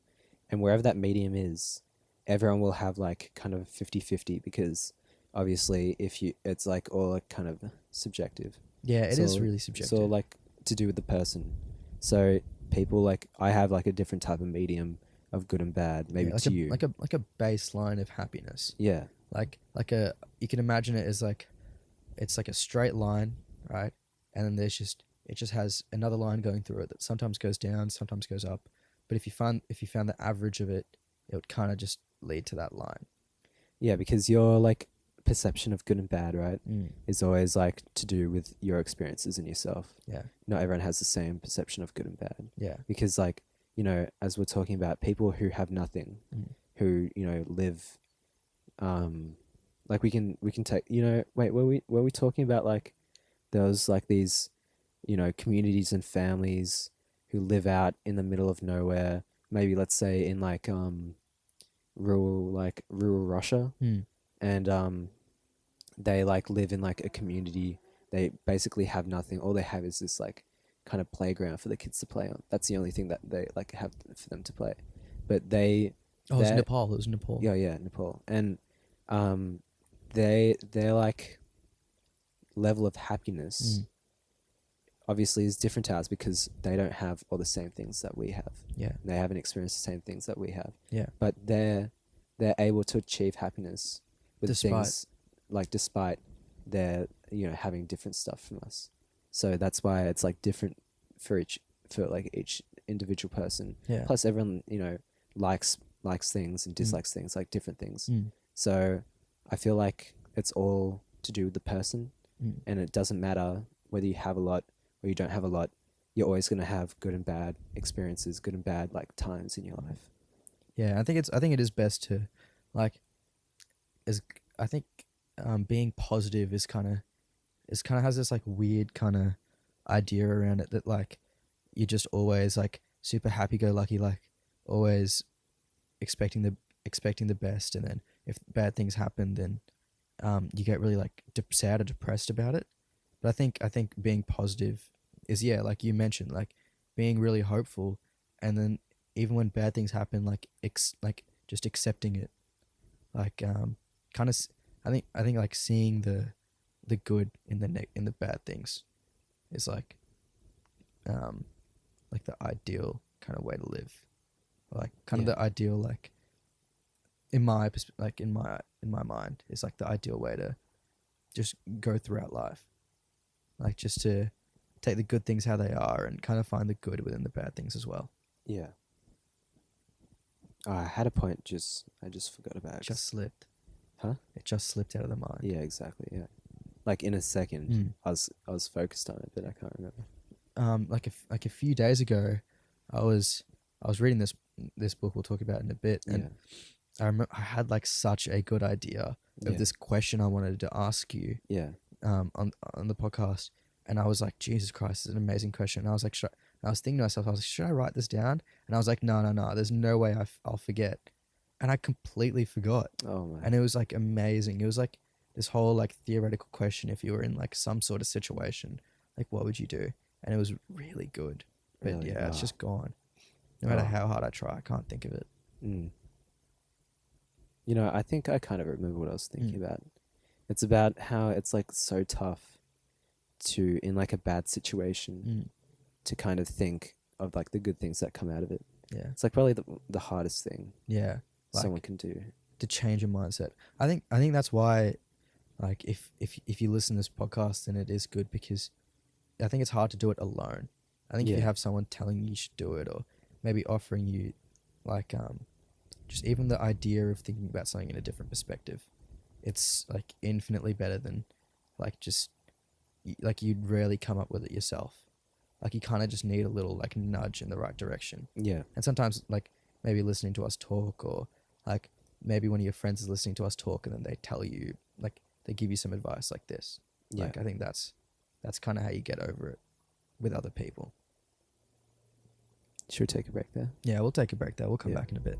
And wherever that medium is, everyone will have like kind of 50-50, because obviously it's like all like kind of subjective. Yeah, it is So- really subjective. So like to do with the person. So people like I have like a different type of medium of good and bad, maybe like to a, you. like a baseline of happiness. Yeah. Like you can imagine it as like, it's like a straight line, right? And then it just has another line going through it that sometimes goes down, sometimes goes up. But if you found the average of it, it would kind of just lead to that line. Yeah, because your like perception of good and bad, right, is always like to do with your experiences in yourself. Yeah. Not everyone has the same perception of good and bad. Yeah. Because like, you know, as we're talking about people who have nothing, who, you know, live like we can take, you know, wait, were we talking about like there was like these, you know, communities and families who live out in the middle of nowhere, maybe let's say in like rural Russia, and they like live in like a community. They basically have nothing. All they have is this like kind of playground for the kids to play on. That's the only thing that they like have for them to play. But they Oh, it was Nepal. It was Nepal. yeah, Nepal. And their like level of happiness obviously is different to ours, because they don't have all the same things that we have. Yeah. They haven't experienced the same things that we have. Yeah. But they're able to achieve happiness with things like despite their, you know, having different stuff from us. So that's why it's like different for each individual person. Yeah. Plus everyone, you know, likes things and dislikes things, like different things. So I feel like it's all to do with the person. Mm. and it doesn't matter whether you have a lot or you don't have a lot. You're always going to have good and bad experiences, good and bad like times in your life. Yeah, I think it is best to, like, is I think being positive is kind of has this like weird kind of idea around it that like you're just always like super happy go lucky, like always expecting the best, and then if bad things happen, then you get really like sad or depressed about it. But I think being positive is, yeah, like you mentioned, like being really hopeful, and then even when bad things happen, like like just accepting it, like kind of I think like seeing the good in in the bad things is um like the ideal kind of way to live, like kind of Yeah. the ideal, like like in my mind is like the ideal way to just go throughout life, like just to take the good things how they are and kind of find the good within the bad things as well. Yeah. Oh, I had a point, I just forgot about it. Just slipped. Huh? It just slipped out of the mind. Yeah, exactly. Yeah. Like in a second, Mm. I was focused on it, but I can't remember. Like a few days ago, I was I was reading this book we'll talk about in a bit, Yeah. and I remember I had like such a good idea of Yeah. this question I wanted to ask you Yeah. on the podcast, and I was like, Jesus Christ, it's an amazing question. And I was like, I was thinking to myself, I was like, should I write this down? And I was like, no, there's no way I'll forget, and I completely forgot. Oh my. And it was like amazing. It was like this whole like theoretical question: if you were in like some sort of situation, like what would you do? And it was really good. But Really? yeah, it's Oh. just gone. No matter Oh. how hard I try, I can't think of it. Mm. You know, I think I kind of remember what I was thinking Mm. about. It's about how it's like so tough to, in like a bad situation, Mm. to kind of think of like the good things that come out of it. Yeah. It's like probably the hardest thing Yeah. someone Like can do. to change your mindset. I think that's why, like, if you listen to this podcast, then it is good, because I think it's hard to do it alone. I think if you Yeah. have someone telling you should do it, or maybe offering you like just even the idea of thinking about something in a different perspective, it's like infinitely better than like just like you'd rarely come up with it yourself. Like you kind of just need a little like nudge in the right direction. Yeah. And sometimes like maybe listening to us talk, or like maybe one of your friends is listening to us talk and then they tell you, like they give you some advice like this. Yeah. Like I think that's kind of how you get over it with other people. Should we take a break there? Yeah, we'll take a break there. We'll come Yeah. back in a bit.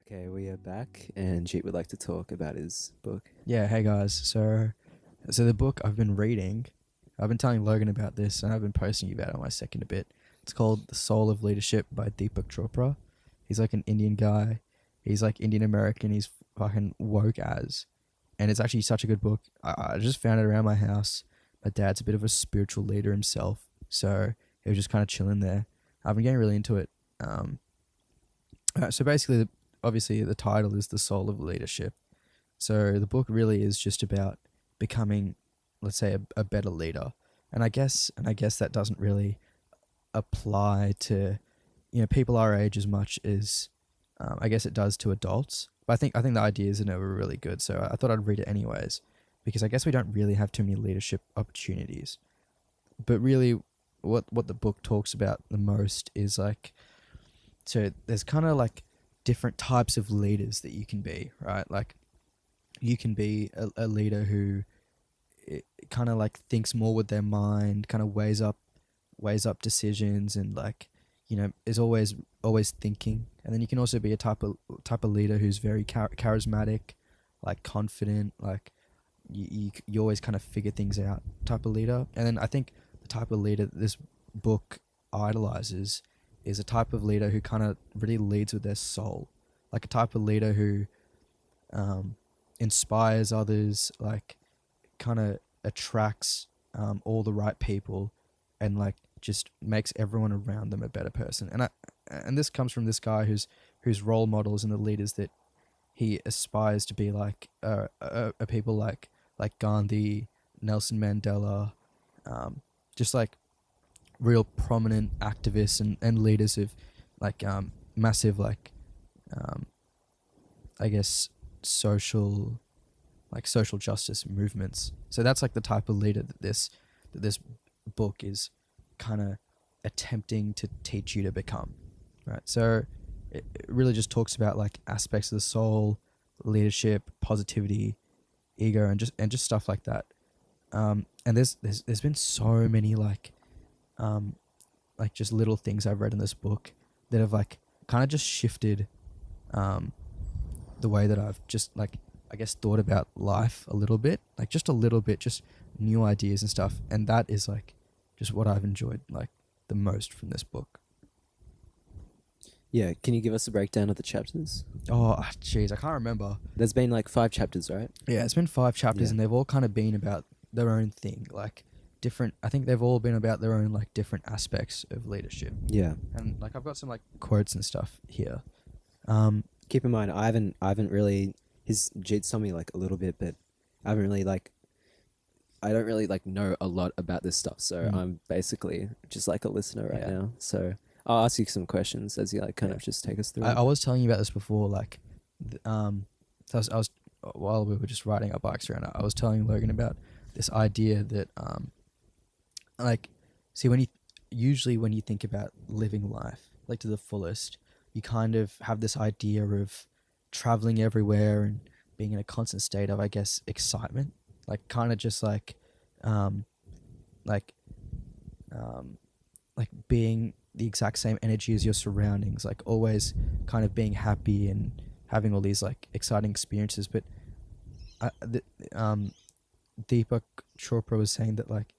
Okay, we are back, and Jeet would like to talk about his book. Yeah, hey guys. So the book I've been reading, I've been telling Logan about this, and I've been posting you about it on my second a bit. It's called The Soul of Leadership by Deepak Chopra. He's like an Indian guy. He's like Indian American. He's fucking woke as. And it's actually such a good book. I just found it around my house. My dad's a bit of a spiritual leader himself, so he was just kind of chilling there. I've been getting really into it. So basically, obviously, the title is The Soul of Leadership. So the book really is just about becoming, let's say, a better leader. And I guess that doesn't really apply to, people our age as much as I guess it does to adults. But I think the ideas in it were really good, so I thought I'd read it anyways, because I guess we don't really have too many leadership opportunities. But really, what the book talks about the most is like, so there's kind of like different types of leaders that you can be, right? Like you can be a leader who kind of like thinks more with their mind, kind of weighs up decisions, and like is always thinking. And then you can also be a type of leader who's very charismatic, like confident, like you always kind of figure things out type of leader. And then I think the type of leader that this book idolizes is a type of leader who kind of really leads with their soul, like a type of leader who inspires others, like kind of attracts all the right people, and like just makes everyone around them a better person. And this comes from this guy whose role models and the leaders that he aspires to be like are people like Gandhi, Nelson Mandela, just like real prominent activists and leaders of like massive like um, I guess social social justice movements. So that's like the type of leader that this book is kind of attempting to teach you to become, right? So it really just talks about like aspects of the soul, leadership, positivity, ego, and just stuff like that. And there's been so many like just little things I've read in this book that have like kind of just shifted um, the way that I've just like I guess thought about life a little bit, like just a little bit, just new ideas and stuff. And that is like just what I've enjoyed like the most from this book. Yeah, can you give us a breakdown of the chapters? Oh, jeez, I can't remember. There's been like 5 chapters, right? Yeah, it's been 5 chapters, Yeah. and they've all kind of been about their own thing, like different. I think they've all been about their own like different aspects of leadership. Yeah. And like I've got some like quotes and stuff here. Keep in mind, I haven't really. His Jeet's told me like a little bit, but I haven't really like. I don't really like know a lot about this stuff, so Mm. I'm basically just like a listener right Yeah. now. So I'll ask you some questions as you like kind Yeah. of just take us through I it. was telling you about this before, like, so I was while we were just riding our bikes around, I was telling Logan about this idea that, like, see, usually when you think about living life, like to the fullest, you kind of have this idea of traveling everywhere and being in a constant state of, I guess, excitement, like, kind of just um, like, um, like being the exact same energy as your surroundings, like always kind of being happy and having all these like exciting experiences. But I, the, um, Deepak Chopra was saying that like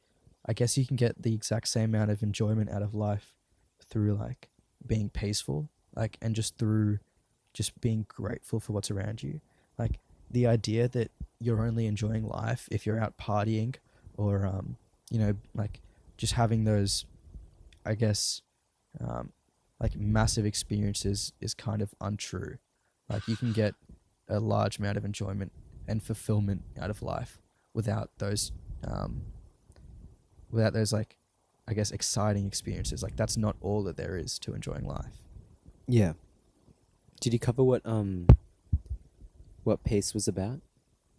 I guess you can get the exact same amount of enjoyment out of life through like being peaceful, like and just through just being grateful for what's around you. Like the idea that you're only enjoying life if you're out partying or like just having those I guess um, like massive experiences is kind of untrue. Like you can get a large amount of enjoyment and fulfillment out of life without um, those like I guess exciting experiences. Like that's not all that there is to enjoying life. Yeah. Did you cover what Pace was about?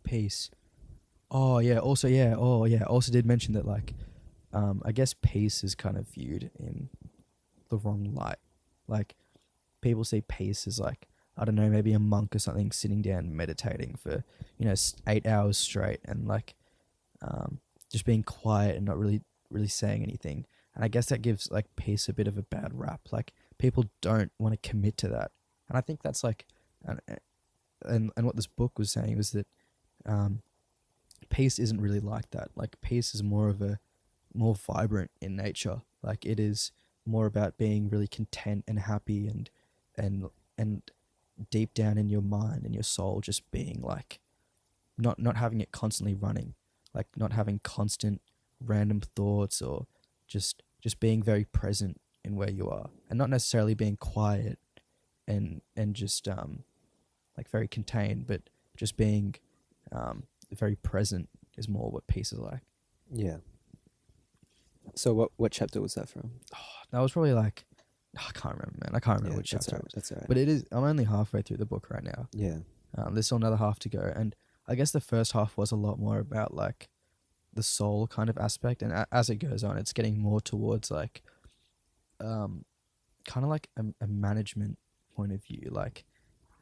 Peace. Oh yeah. Also yeah. Oh yeah. Also did mention that like I guess peace is kind of viewed in the wrong light. Like people see peace as like I don't know, maybe a monk or something sitting down meditating for 8 hours straight and like just being quiet and not really saying anything. And I guess that gives like peace a bit of a bad rap. Like people don't want to commit to that, and I think that's like, and what this book was saying was that um, peace isn't really like that. Like peace is more vibrant in nature. Like it is more about being really content and happy and deep down in your mind and your soul just being like not having it constantly running, like not having constant random thoughts or just being very present in where you are and not necessarily being quiet and just like very contained, but just being very present is more what peace is like. Yeah. So what chapter was that from? That was probably like I can't remember, man. I can't remember Yeah, which that's chapter all it right. was. That's all right. But it is. I'm only halfway through the book right now. Yeah. There's still another half to go, and I guess the first half was a lot more about like the soul kind of aspect, and as it goes on, it's getting more towards like, kind of like a management point of view. Like,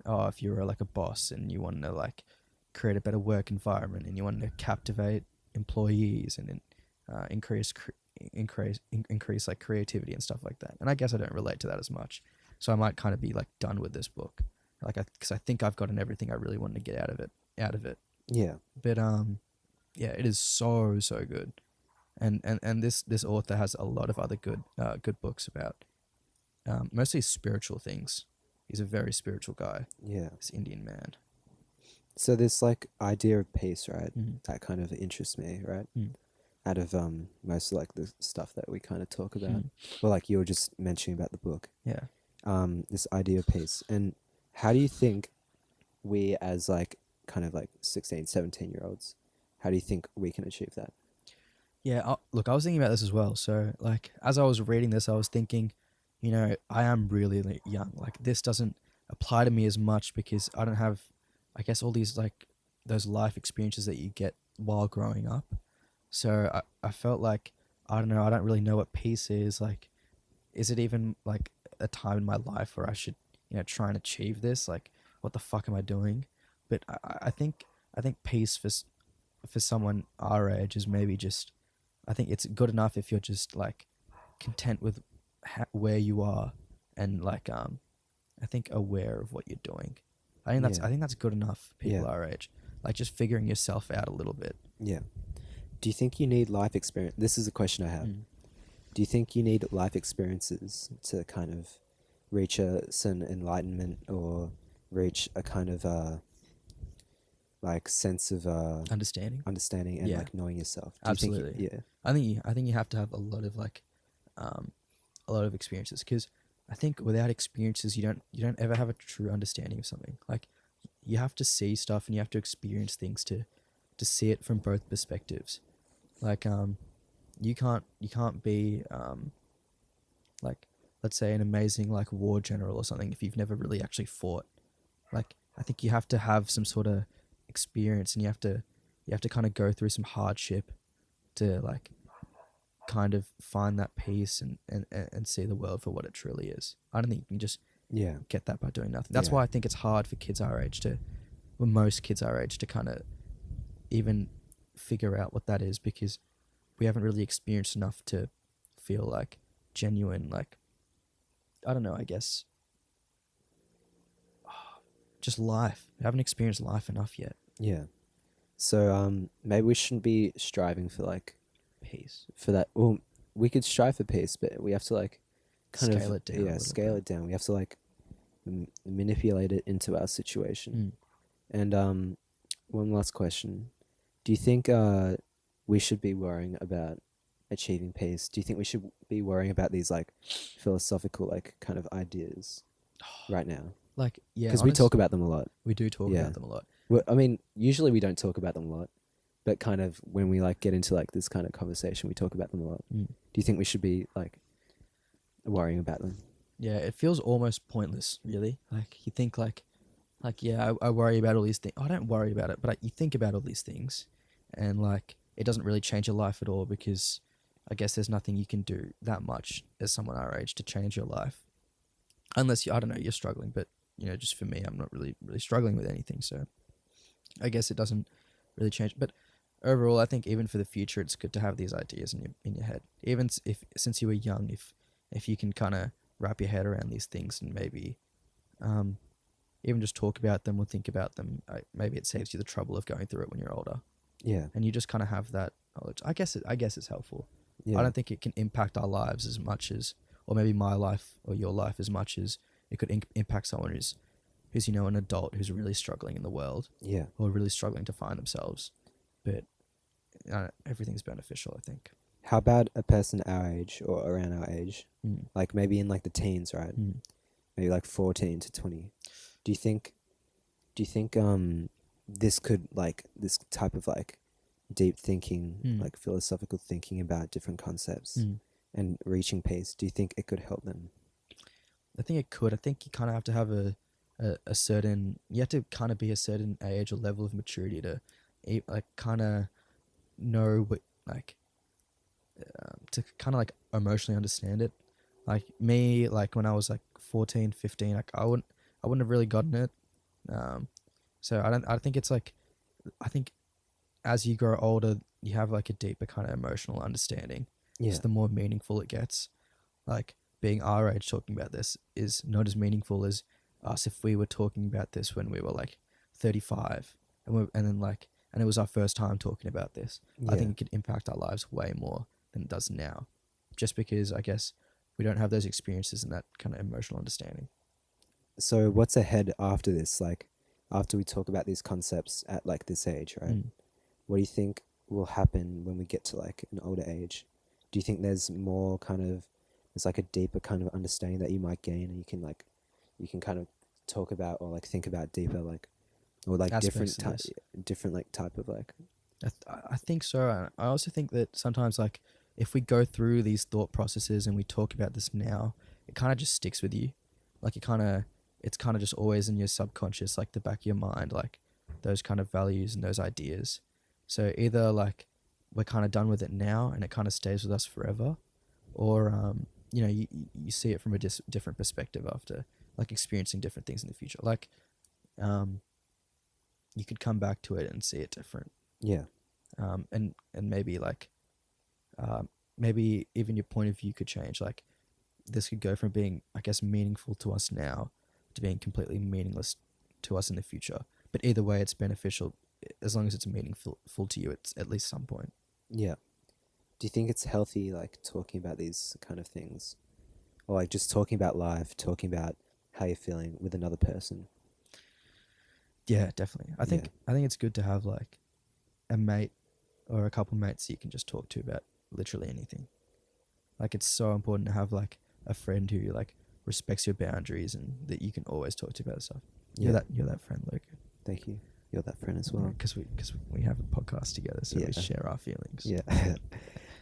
oh, if you're like a boss and you want to like create a better work environment and you want to captivate employees and increase like creativity and stuff like that. And I guess I don't relate to that as much, so I might kind of be like done with this book, like because I think I've gotten everything I really wanted to get out of it. Yeah. But yeah, it is so good, and this author has a lot of other good books about mostly spiritual things. He's a very spiritual guy. Yeah. This Indian man. So this like idea of peace, right? Mm. That kind of interests me, right? Mm. Out of most of like the stuff that we kind of talk about, Mm. or like you were just mentioning about the book. Yeah. This idea of peace, and how do you think we as like kind of like 16, 17-year olds, how do you think we can achieve that? Yeah, look, I was thinking about this as well. So, like, as I was reading this, I was thinking, I am really like, young. Like, this doesn't apply to me as much because I don't have, I guess, all these like those life experiences that you get while growing up. So I felt like I don't know. I don't really know what peace is. Like, is it even like a time in my life where I should, try and achieve this? Like, what the fuck am I doing? But I think peace for someone our age is maybe just, I think it's good enough if you're just like content with where you are, and like I think aware of what you're doing. Yeah, I think that's good enough for yeah, people our age. Like just figuring yourself out a little bit. yeah. Do you think you need life experience? This is a question I have. Mm. Do you think you need life experiences to kind of reach a certain enlightenment or reach a kind of like sense of Understanding. understanding and Yeah, like knowing yourself? Do you think? absolutely. Yeah, I think you have to have a lot of like um, a lot of experiences, because I think without experiences you don't ever have a true understanding of something. Like you have to see stuff and you have to experience things to see it from both perspectives. Like you can't be like, let's say, an amazing like war general or something if you've never really actually fought. Like I think you have to have some sort of experience, and you have to kind of go through some hardship to like kind of find that peace and see the world for what it truly is. I don't think you can just yeah, get that by doing nothing. That's yeah, why I think it's hard for kids our age to, well, most kids our age to kind of even figure out what that is, because we haven't really experienced enough to feel like genuine, like, I don't know, I guess just life. We haven't experienced life enough yet. yeah. So maybe we shouldn't be striving for like Peace. for that. Well, we could strive for peace, but we have to like kind of Scale it down a yeah little scale bit. it down. We have to like manipulate it into our situation. Mm. And one last question: do you think we should be worrying about achieving peace? Do you think we should be worrying about these like philosophical like kind of ideas right now? Like, yeah, Because we honest, talk about them a lot. we do talk Yeah. about them a lot. Well, I mean, usually we don't talk about them a lot, but kind of when we like get into like this kind of conversation, we talk about them a lot. Mm. Do you think we should be like worrying about them? Yeah, it feels almost pointless, really. Like you think like yeah, I worry about all these things. I don't worry about it, but you think about all these things, and like it doesn't really change your life at all, because I guess there's nothing you can do that much as someone our age to change your life, unless I don't know, you're struggling. But just for me, I'm not really struggling with anything, so I guess it doesn't really change. But overall, I think even for the future, it's good to have these ideas in your head. Even if since you were young, if you can kind of wrap your head around these things, and maybe um, even just talk about them or think about them, maybe it saves you the trouble of going through it when you're older, Yeah. and you just kind of have that knowledge. I guess it's helpful. I Yeah. don't think it can impact our lives as much as, or maybe my life or your life as much as it could impact someone who's an adult who's really struggling in the world, Yeah. or really struggling to find themselves. But everything's beneficial, I think. How about a person our age or around our age, Mm. like maybe in like the teens, right? Mm. Maybe like 14 to 20. Do you think this could like this type of like deep thinking, Mm. like philosophical thinking about different concepts Mm. and reaching peace, do you think it could help them? I think it could. I think you kind of have to have a certain, you have to kind of be a certain age or level of maturity to like kind of know what, like to kind of like emotionally understand it. Like me, like when I was like 14, 15, like I wouldn't have really gotten it. Um, so I think it's like, I think as you grow older, you have like a deeper kind of emotional understanding. Yeah. So the more meaningful it gets. Like being our age talking about this is not as meaningful as us if we were talking about this when we were like 35, and it was our first time talking about this. I Yeah. think it could impact our lives way more than it does now, just because I guess we don't have those experiences and that kind of emotional understanding. So what's ahead after this? Like after we talk about these concepts at like this age, right? Mm. What do you think will happen when we get to like an older age? Do you think there's more kind of there's like a deeper kind of understanding that you might gain and you can kind of talk about or like think about deeper like or like Aspects of this. different like type of like I think so. I also think that sometimes, like, if we go through these thought processes and we talk about this now, it kind of just sticks with you. Like, it's kind of just always in your subconscious, like the back of your mind, like those kind of values and those ideas. So either like we're kind of done with it now and it kind of stays with us forever, or you see it from a different perspective after like experiencing different things in the future. Like, um, you could come back to it and see it different. Yeah. And maybe like maybe even your point of view could change. Like, this could go from being, I guess, meaningful to us now to being completely meaningless to us in the future. But either way, it's beneficial as long as it's meaningful to you. It's at least some point. Yeah. Do you think it's healthy, like talking about these kind of things, or like just talking about life, talking about how you're feeling with another person? Yeah, definitely. Yeah. I think it's good to have like a mate or a couple mates you can just talk to about literally anything. Like, it's so important to have like a friend who like respects your boundaries and that you can always talk to about stuff. Yeah. You're that friend, Luke. Thank you. You're that friend as well. Because we have a podcast together, so Yeah. we share our feelings. Yeah.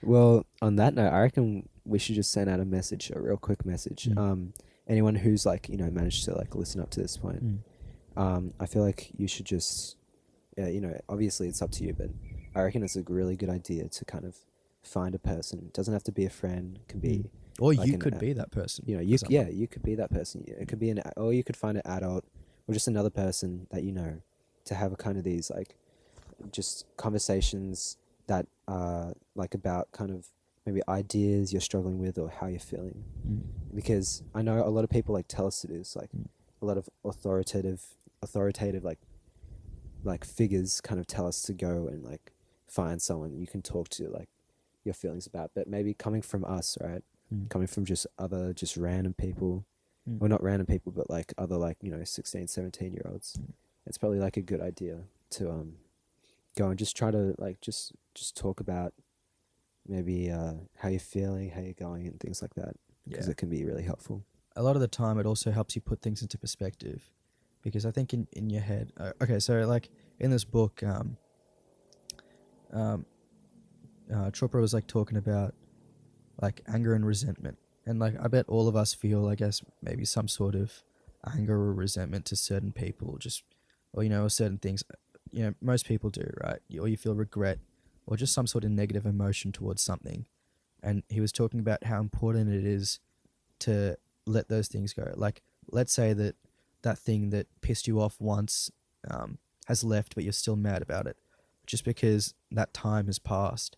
Well, on that note, I reckon we should just send out a message, a real quick message. Anyone who's like, managed to like listen up to this point, I feel like you should just, obviously it's up to you, but I reckon it's a really good idea to kind of find a person. It doesn't have to be a friend. It can be, or like you could be that person. you could be that person. It could be or you could find an adult or just another person that to have a kind of these like just conversations that are like about kind of maybe ideas you're struggling with or how you're feeling. Because I know a lot of people like tell us to do this, like a lot of authoritative like figures kind of tell us to go and like find someone you can talk to like your feelings about. But maybe coming from us, right? Coming from just random people, or not random people, but like other like 16, 17 year olds, it's probably like a good idea to go and just try to like just talk about maybe how you're feeling, how you're going, and things like that, because it can be really helpful. A lot of the time, it also helps you put things into perspective, because I think in your head, okay, so like in this book, Chopra was like talking about like anger and resentment, and like I bet all of us feel, I guess, maybe some sort of anger or resentment to certain people, just or certain things. Most people do, right? Or you feel regret, or just some sort of negative emotion towards something. And he was talking about how important it is to let those things go. Like, let's say that thing that pissed you off once has left, but you're still mad about it, just because that time has passed.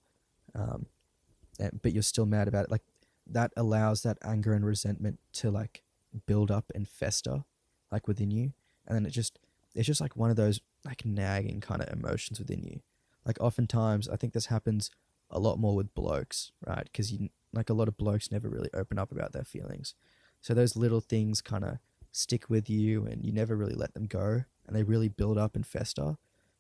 But you're still mad about it. Like, that allows that anger and resentment to like build up and fester, like within you, and then it's just like one of those like nagging kind of emotions within you. Like, oftentimes, I think this happens a lot more with blokes, right? Because like a lot of blokes never really open up about their feelings, so those little things kind of stick with you, and you never really let them go, and they really build up and fester,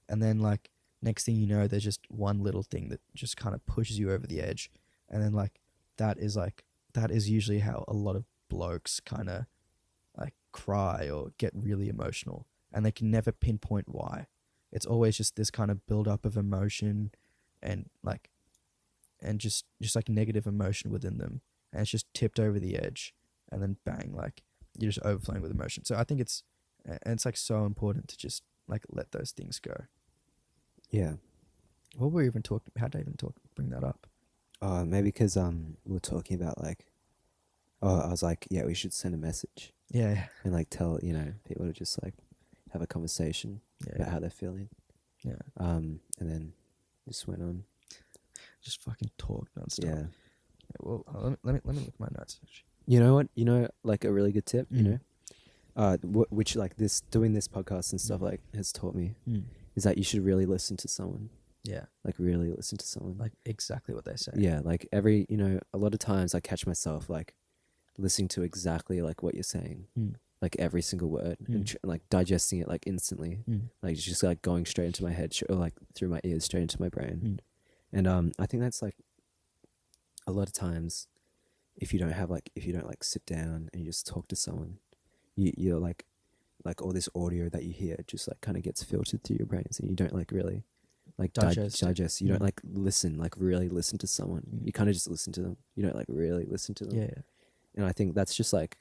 and then like next thing you know, there's just one little thing that just kind of pushes you over the edge, and then like that is usually how a lot of blokes kind of like cry or get really emotional, and they can never pinpoint why. It's always just this kind of build up of emotion, and like just like negative emotion within them, and it's just tipped over the edge, and then bang, like you're just overflowing with emotion. So I think it's like so important to just like let those things go. Yeah. What were we even talking? How did I even bring that up? Maybe because we were talking about like, I was like, yeah, we should send a message Yeah, and like tell people to just like have a conversation about how they're feeling. yeah. And then just went on. Just fucking talk nonstop. Yeah. Yeah, well, let me look at my notes. You know what? Like a really good tip. Mm. Which like this doing this podcast and stuff like has taught me is that you should really listen to someone. Yeah, Like really listen to someone. like exactly what they say. Yeah, like a lot of times I catch myself like listening to exactly like what you're saying, like every single word, and like digesting it like instantly, like it's just like going straight into my head or like through my ears straight into my brain. And I think that's like a lot of times if you don't like sit down and you just talk to someone, you're like all this audio that you hear just like kind of gets filtered through your brains, and you don't like really like Digest it. digest. You don't like listen, like really listen to someone. You kind of just listen to them. You don't like really listen to them. Yeah, yeah. And I think that's like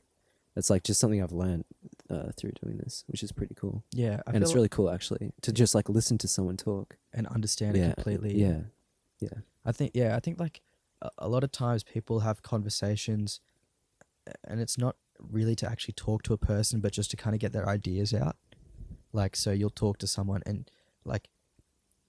just something I've learned through doing this, which is pretty cool. Yeah, I And feel it's really cool actually to just like listen to someone talk. and understand it Yeah, completely. yeah, yeah, I think like a lot of times people have conversations, and it's not really to actually talk to a person, but just to kind of get their ideas out. Like, so you'll talk to someone and like,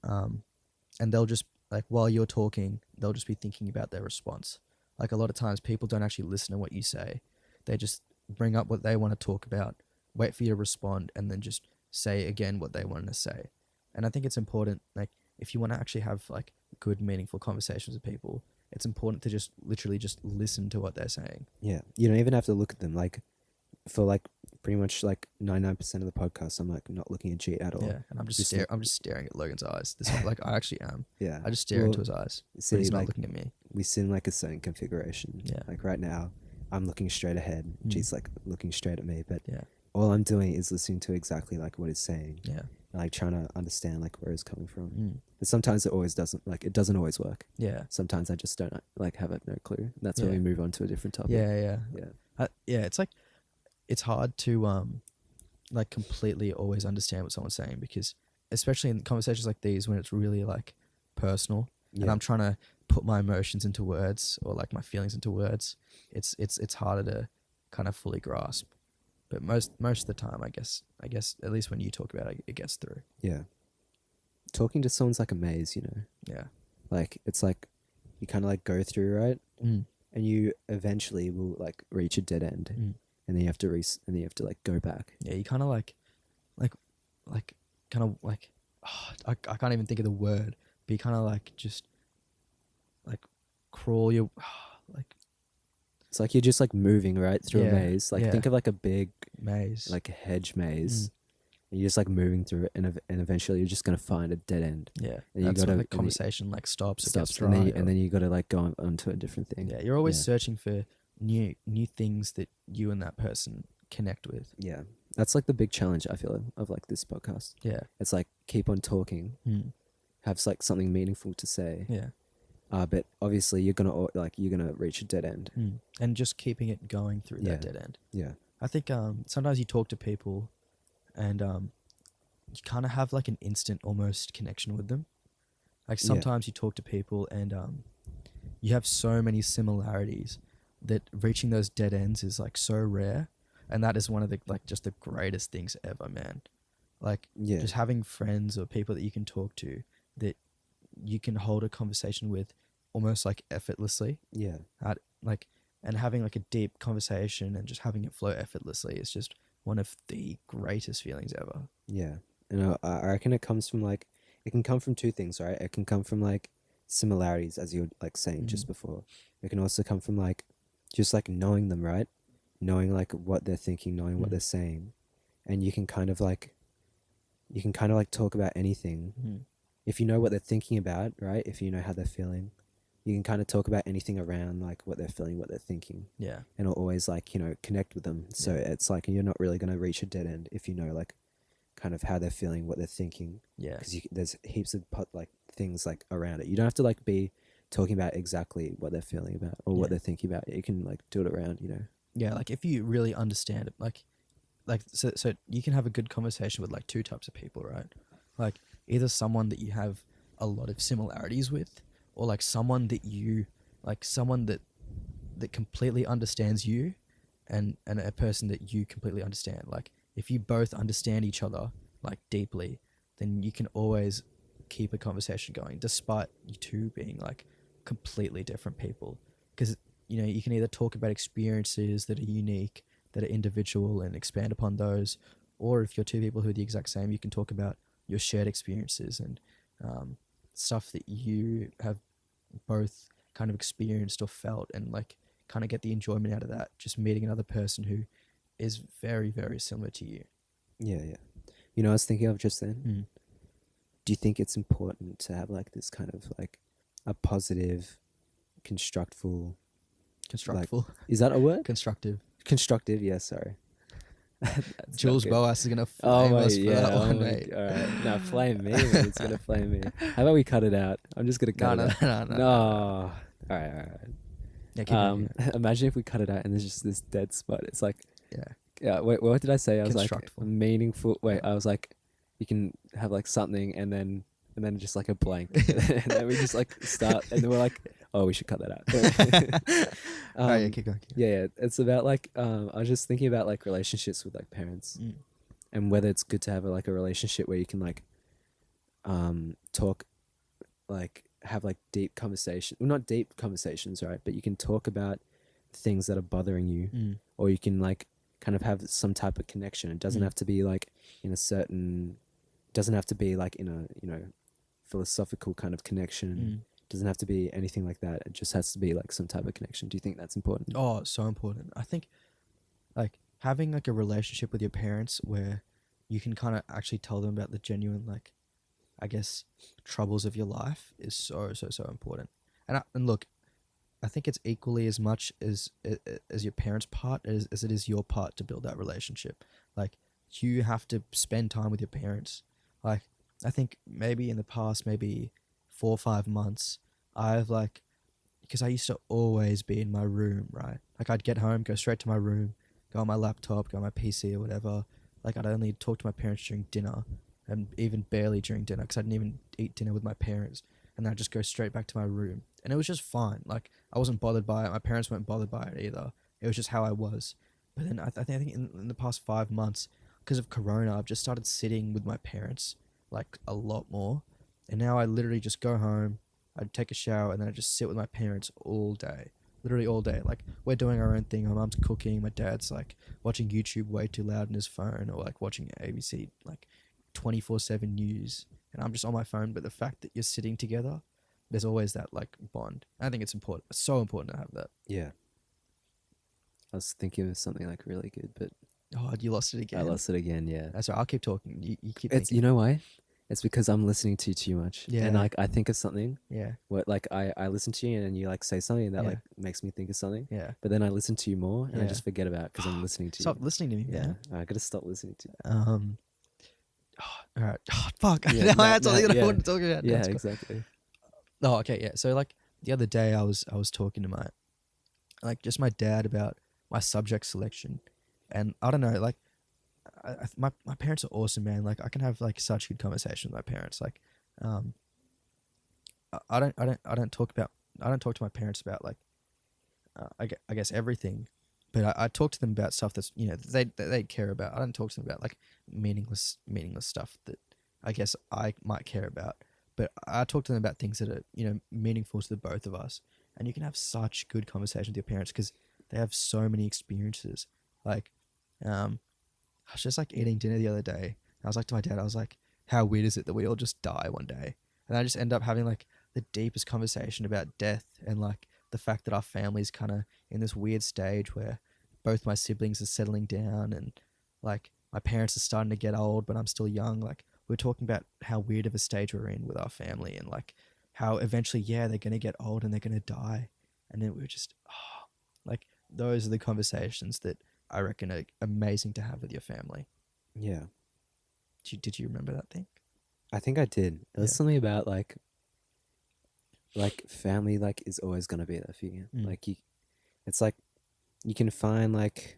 and they'll just like while you're talking, they'll just be thinking about their response. Like a lot of times, people don't actually listen to what you say; they just bring up what they want to talk about, wait for you to respond, and then just say again what they want to say. And I think it's important, like if you want to actually have like good, meaningful conversations with people, it's important to just literally just listen to what they're saying. yeah. You don't even have to look at them. Like for like pretty much like 99% of the podcast, I'm like not looking at you at all. Yeah, and Just I'm just staring at Logan's eyes. This like I actually am. Yeah. I just stare Well, into his eyes, but see, he's not like looking at me. we sit in like a certain configuration. Yeah. Like right now, I'm looking straight ahead. She's like looking straight at me, but Yeah, all I'm doing is listening to exactly like what he's saying. yeah, And, like trying to understand like where he's coming from. mm. But sometimes it always doesn't. Like it doesn't always work. Yeah, Sometimes I just don't like have no clue. That's Yeah. when we move on to a different topic. yeah, yeah, Yeah. yeah. It's like it's hard to like completely always understand what someone's saying, because especially in conversations like these when it's really like personal, and Yeah. I'm trying to put my emotions into words or like my feelings into words, it's harder to kind of fully grasp. But most of the time, I guess at least when you talk about it, it gets through. Yeah. Talking to someone's like a maze, you know. Yeah. Like it's like you kind of like go through, right? Mm. And you eventually will like reach a dead end, Mm. and then you have to and then you have to like go back. Yeah, you kind of like kind of like, oh, I can't even think of the word, but you kind of like just like crawl your like It's like you're just like moving right through a Yeah, maze. Like yeah. think of like a big maze. like a hedge maze. And you're just like moving through it, and eventually you're just gonna find a dead end. Yeah, and you that's gotta- when the and you- conversation like stops. It Stops, gets and then dry, and then you gotta like go on to a different thing. yeah, you're always Yeah. searching for new things that you and that person connect with. Yeah, that's like the big challenge I feel of like this podcast. Yeah, It's like keep on talking, have like something meaningful to say. yeah, But obviously you're gonna reach a dead end. and just keeping it going through Yeah. that dead end. Yeah. I think sometimes you talk to people, and you kind of have like an instant almost connection with them. Like Yeah. sometimes you talk to people and you have so many similarities that reaching those dead ends is like so rare, and that is one of the like just the greatest things ever, man. Like Yeah. just having friends or people that you can talk to that you can hold a conversation with almost like effortlessly. Yeah. Like and having like a deep conversation and just having it flow effortlessly is just one of the greatest feelings ever. Yeah. And I reckon it comes from like it can come from two things, right? It can come from like similarities, as you were like saying just before. It can also come from like just like knowing them, right? Knowing like what they're thinking, knowing what they're saying, and you can kind of like talk about anything if you know what they're thinking about, right? If you know how they're feeling, you can kind of talk about anything around like what they're feeling, what they're thinking, Yeah. and it'll always like connect with them. So it's like you're not really gonna reach a dead end if you know like kind of how they're feeling, what they're thinking. Yeah. Because there's heaps of like things like around it. You don't have to like be talking about exactly what they're feeling about or what they're thinking about. You can like do it around, Yeah, like if you really understand it, like so you can have a good conversation with like two types of people, right? Like either someone that you have a lot of similarities with, or like someone that that completely understands you, and a person that you completely understand. Like if you both understand each other like deeply, then you can always keep a conversation going despite you two being like completely different people, because you can either talk about experiences that are unique, that are individual, and expand upon those, or if you're two people who are the exact same, you can talk about your shared experiences and stuff that you have both kind of experienced or felt, and like kind of get the enjoyment out of that, just meeting another person who is very, very similar to you. Yeah. I was thinking of just then. Do you think it's important to have like this kind of like a positive, constructive? Constructful. Is that a word? Constructive. Constructive. Yeah. Sorry. That's not Jules good. Boas is gonna Oh flame my, us for that yeah. Oh one, my. mate. All right. No, flame me, mate. It's gonna flame me. How about we cut it out? I'm just gonna cut No, it no, no, out. no, no, No. no, no. All right. All right. Yeah, keep going. Keep going. Imagine if we cut it out and there's just this dead spot. It's like, Yeah, yeah. Wait, what did I say? I was like constructible. meaningful. Wait, Yeah. I was like, you can have like something and then just like a blank, and then we just like start, and then we're like, oh, we should cut that out. Oh yeah, keep going. Keep going. Yeah, yeah. It's about like, I was just thinking about like relationships with like parents, Mm. and whether it's good to have like a relationship where you can like, talk, like have like deep conversation, well, not deep conversations, right? But you can talk about things that are bothering you, Mm. or you can like kind of have some type of connection. It doesn't Mm. have to be like in a certain, doesn't have to be like in a, philosophical kind of connection. Mm. Doesn't have to be anything like that. It just has to be like some type of connection. Do you think that's important? Oh, so important. I think like having like a relationship with your parents where you can kind of actually tell them about the genuine like I guess troubles of your life is so important. And look, I think it's equally as much as your parents' part as it is your part to build that relationship. Like you have to spend time with your parents. Like I think maybe in the past maybe 4 or 5 months I've like because I used to always be in my room, right? Like I'd get home, go straight to my room, go on my laptop, go on my PC or whatever. Like I'd only talk to my parents during dinner, and even barely during dinner because I didn't even eat dinner with my parents. And then I'd just go straight back to my room, and it was just fine. Like I wasn't bothered by it. My parents weren't bothered by it either. It was just how I was. But then I think in the past 5 months, because of Corona, I've just started sitting with my parents like a lot more, and now I literally just go home, I'd take a shower, and then I just sit with my parents all day, literally all day. Like we're doing our own thing. My mom's cooking. My dad's like watching YouTube way too loud on his phone, or like watching ABC like 24/7 news, and I'm just on my phone. But the fact that you're sitting together, there's always that like bond. I think it's important. It's so important to have that. Yeah. I was thinking of something like really good, but Oh, you lost it I again. lost it again. Yeah. That's right. I'll keep talking. You keep It's, thinking. you know why? It's because I'm listening to you too much. Yeah. And like I think of something, Yeah. what like I listen to you and you like say something that Yeah. like makes me think of something. Yeah. But then I listen to you more and I Yeah. just forget about because I'm listening to Stop you. listening to me, Yeah. man. I gotta stop listening to you. All right. Oh, fuck. Yeah, now I nah, had something nah, that I yeah. wanted to talk about. Yeah, That's cool. exactly. Oh, okay. Yeah. So like the other day, I was talking to my dad about my subject selection, and I don't know, like my parents are awesome, man. Like I can have like such good conversation with my parents. Like, I don't talk about I don't talk to my parents about like I guess everything, but I talk to them about stuff that's they care about. I don't talk to them about like meaningless stuff that I guess I might care about, but I talk to them about things that are meaningful to the both of us. And you can have such good conversation with your parents because they have so many experiences. Like, I was just like eating dinner the other day. I was like to my dad, I was like, "How weird is it that we all just die one day?" And I just end up having like the deepest conversation about death and like the fact that our family's kind of in this weird stage where both my siblings are settling down and like my parents are starting to get old, but I'm still young. Like we're talking about how weird of a stage we're in with our family and like how eventually, yeah, they're gonna get old and they're gonna die, and then we were just, like those are the conversations that I reckon are amazing to have with your family. Yeah. Did you remember that thing? I think I did. There was Yeah. something about like family like is always gonna be there for you. Mm. Like it's like you can find like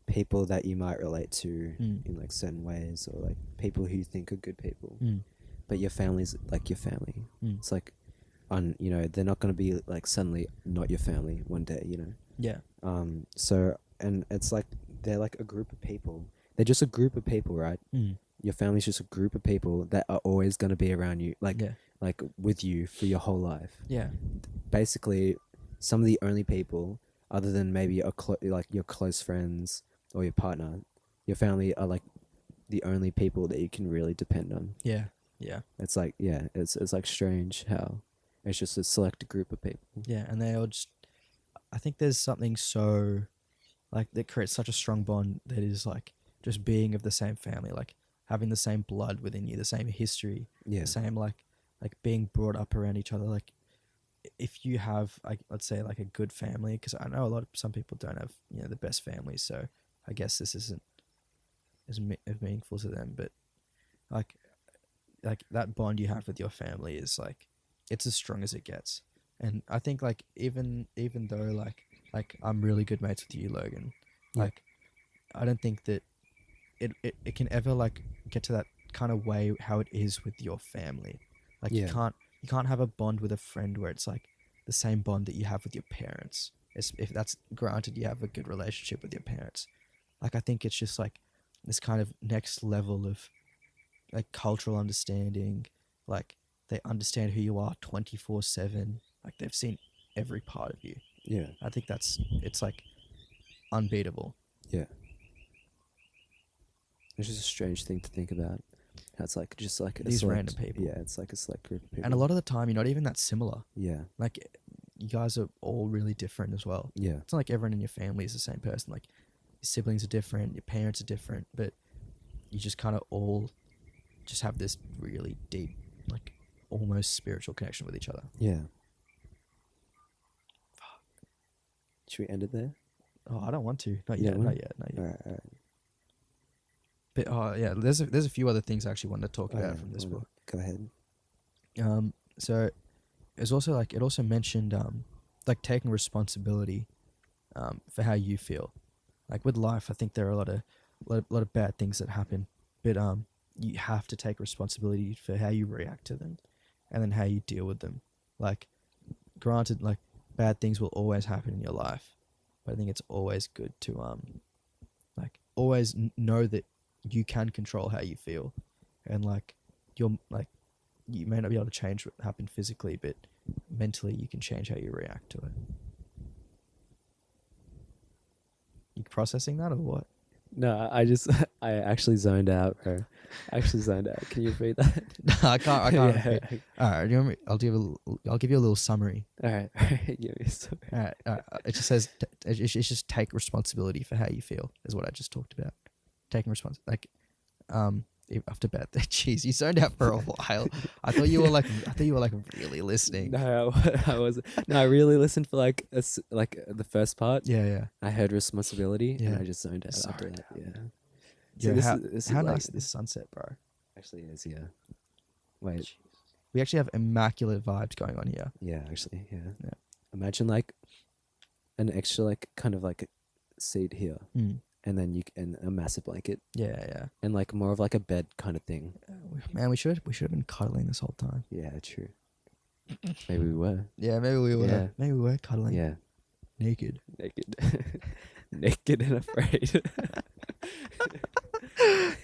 people that you might relate to Mm. in like certain ways, or like people who you think are good people. Mm. But your family's like your family. Mm. It's like they're not gonna be like suddenly not your family one day. Yeah. So and it's like they're like a group of people. They're just a group of people, right? Mm. Your family's just a group of people that are always gonna be around you, Yeah. like with you for your whole life. Yeah. Basically, some of the only people, other than maybe like your close friends or your partner, your family are like the only people that you can really depend on. Yeah. Yeah. It's like, yeah, it's like strange how it's just a select group of people. Yeah. And they all just, I think there's something so, like, that creates such a strong bond that is like just being of the same family, like having the same blood within you, the same history, Yeah. the same like being brought up around each other. Like if you have like let's say like a good family, because I know some people don't have the best families, so I guess this isn't as meaningful to them. But like like that bond you have with your family is like it's as strong as it gets. And I think like even though like I'm really good mates with you, Logan, Yeah. like I don't think that it can ever like get to that kind of way how it is with your family. Like Yeah. you can't have a bond with a friend where it's like the same bond that you have with your parents. If that's granted, you have a good relationship with your parents. Like I think it's just like this kind of next level of like cultural understanding. Like they understand who you are 24/7. Like they've seen every part of you. Yeah. I think it's like unbeatable. Yeah. It's just a strange thing to think about. How it's like just like a These select, random people. Yeah, it's like a select group of people. And a lot of the time, you're not even that similar. Yeah. Like you guys are all really different as well. Yeah. It's not like everyone in your family is the same person. Like your siblings are different, your parents are different, but you just kind of all just have this really deep, like almost spiritual connection with each other. Yeah. Should we end it there? Oh, I don't want to. Not You yet. don't Not want? yet. Not yet. All right. But yeah, there's a few other things I actually wanted to talk about Alright, from this well, book. Go ahead. So it's also like it also mentioned like taking responsibility for how you feel. Like with life, I think there are a lot of bad things that happen, but you have to take responsibility for how you react to them, and then how you deal with them. Like, granted, like bad things will always happen in your life, but I think it's always good to like always know that you can control how you feel, and like you're like you may not be able to change what happened physically, but mentally you can change how you react to it. You processing that or what? No, I actually zoned out, bro. I actually zoned out. Can you read that? I can't. Yeah. Repeat. All right. Do you want me, I'll give you a little summary. All right. Give me a story. All right. It just says it's just take responsibility for how you feel is what I just talked about. Taking responsibility, like after bed. Jeez, you zoned out for a while. I thought you were like really listening. No, I wasn't. No, I really listened for like like the first part. Yeah. I heard responsibility, Yeah. and I just zoned out after Zoned that. out. Yeah. Yeah. This How is like, nice is this sunset, bro? actually is. Yeah. Wait. We actually have immaculate vibes going on here. Yeah. Actually. Yeah. Yeah. Imagine like an extra like kind of like seat here, and then and a massive blanket, Yeah. and like more of like a bed kind of thing. Man, we should have been cuddling this whole time. Yeah. True. Maybe we were. Yeah, maybe we were. Yeah. Maybe we were cuddling. Yeah. Naked. Naked. Naked and afraid.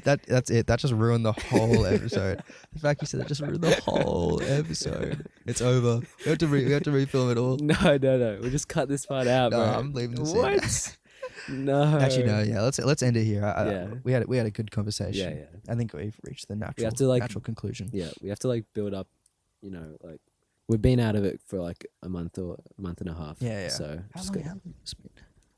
That's it. That just ruined the whole episode. The fact you said that just ruined the whole episode. It's over. We have to refilm it all. No. We'll just cut this part out, No, bro. I'm leaving this in. What? No. Actually, no. Yeah, let's end it here. Yeah. We had a good conversation. Yeah. I think we've reached the natural have to, like- natural conclusion. Yeah, we have to like build up, like we've been out of it for like a month or a month and a half. Yeah. So How just long go- have we been?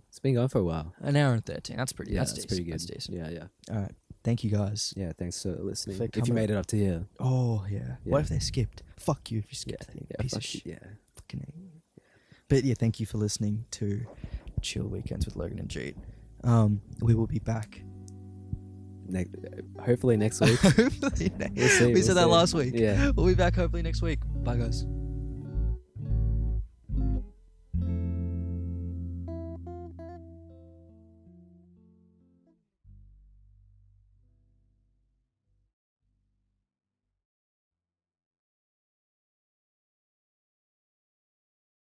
it's been going for a while. An hour and 13. That's pretty. Yeah, that's that's decent. pretty good. That's decent. Yeah. All right. Thank you guys. Yeah, thanks for listening. For If you coming. made it up to here. Oh yeah. Yeah. What if they skipped? Fuck you if you Yeah, skipped. that, yeah, piece of fuck shit. you, yeah. Fucking A. But yeah, thank you for listening to Chill Weekends with Logan and Jeet. We will be back. Hopefully next week. Hopefully We'll see, we we'll said that see. last week. Yeah. We'll be back hopefully next week. Bye guys.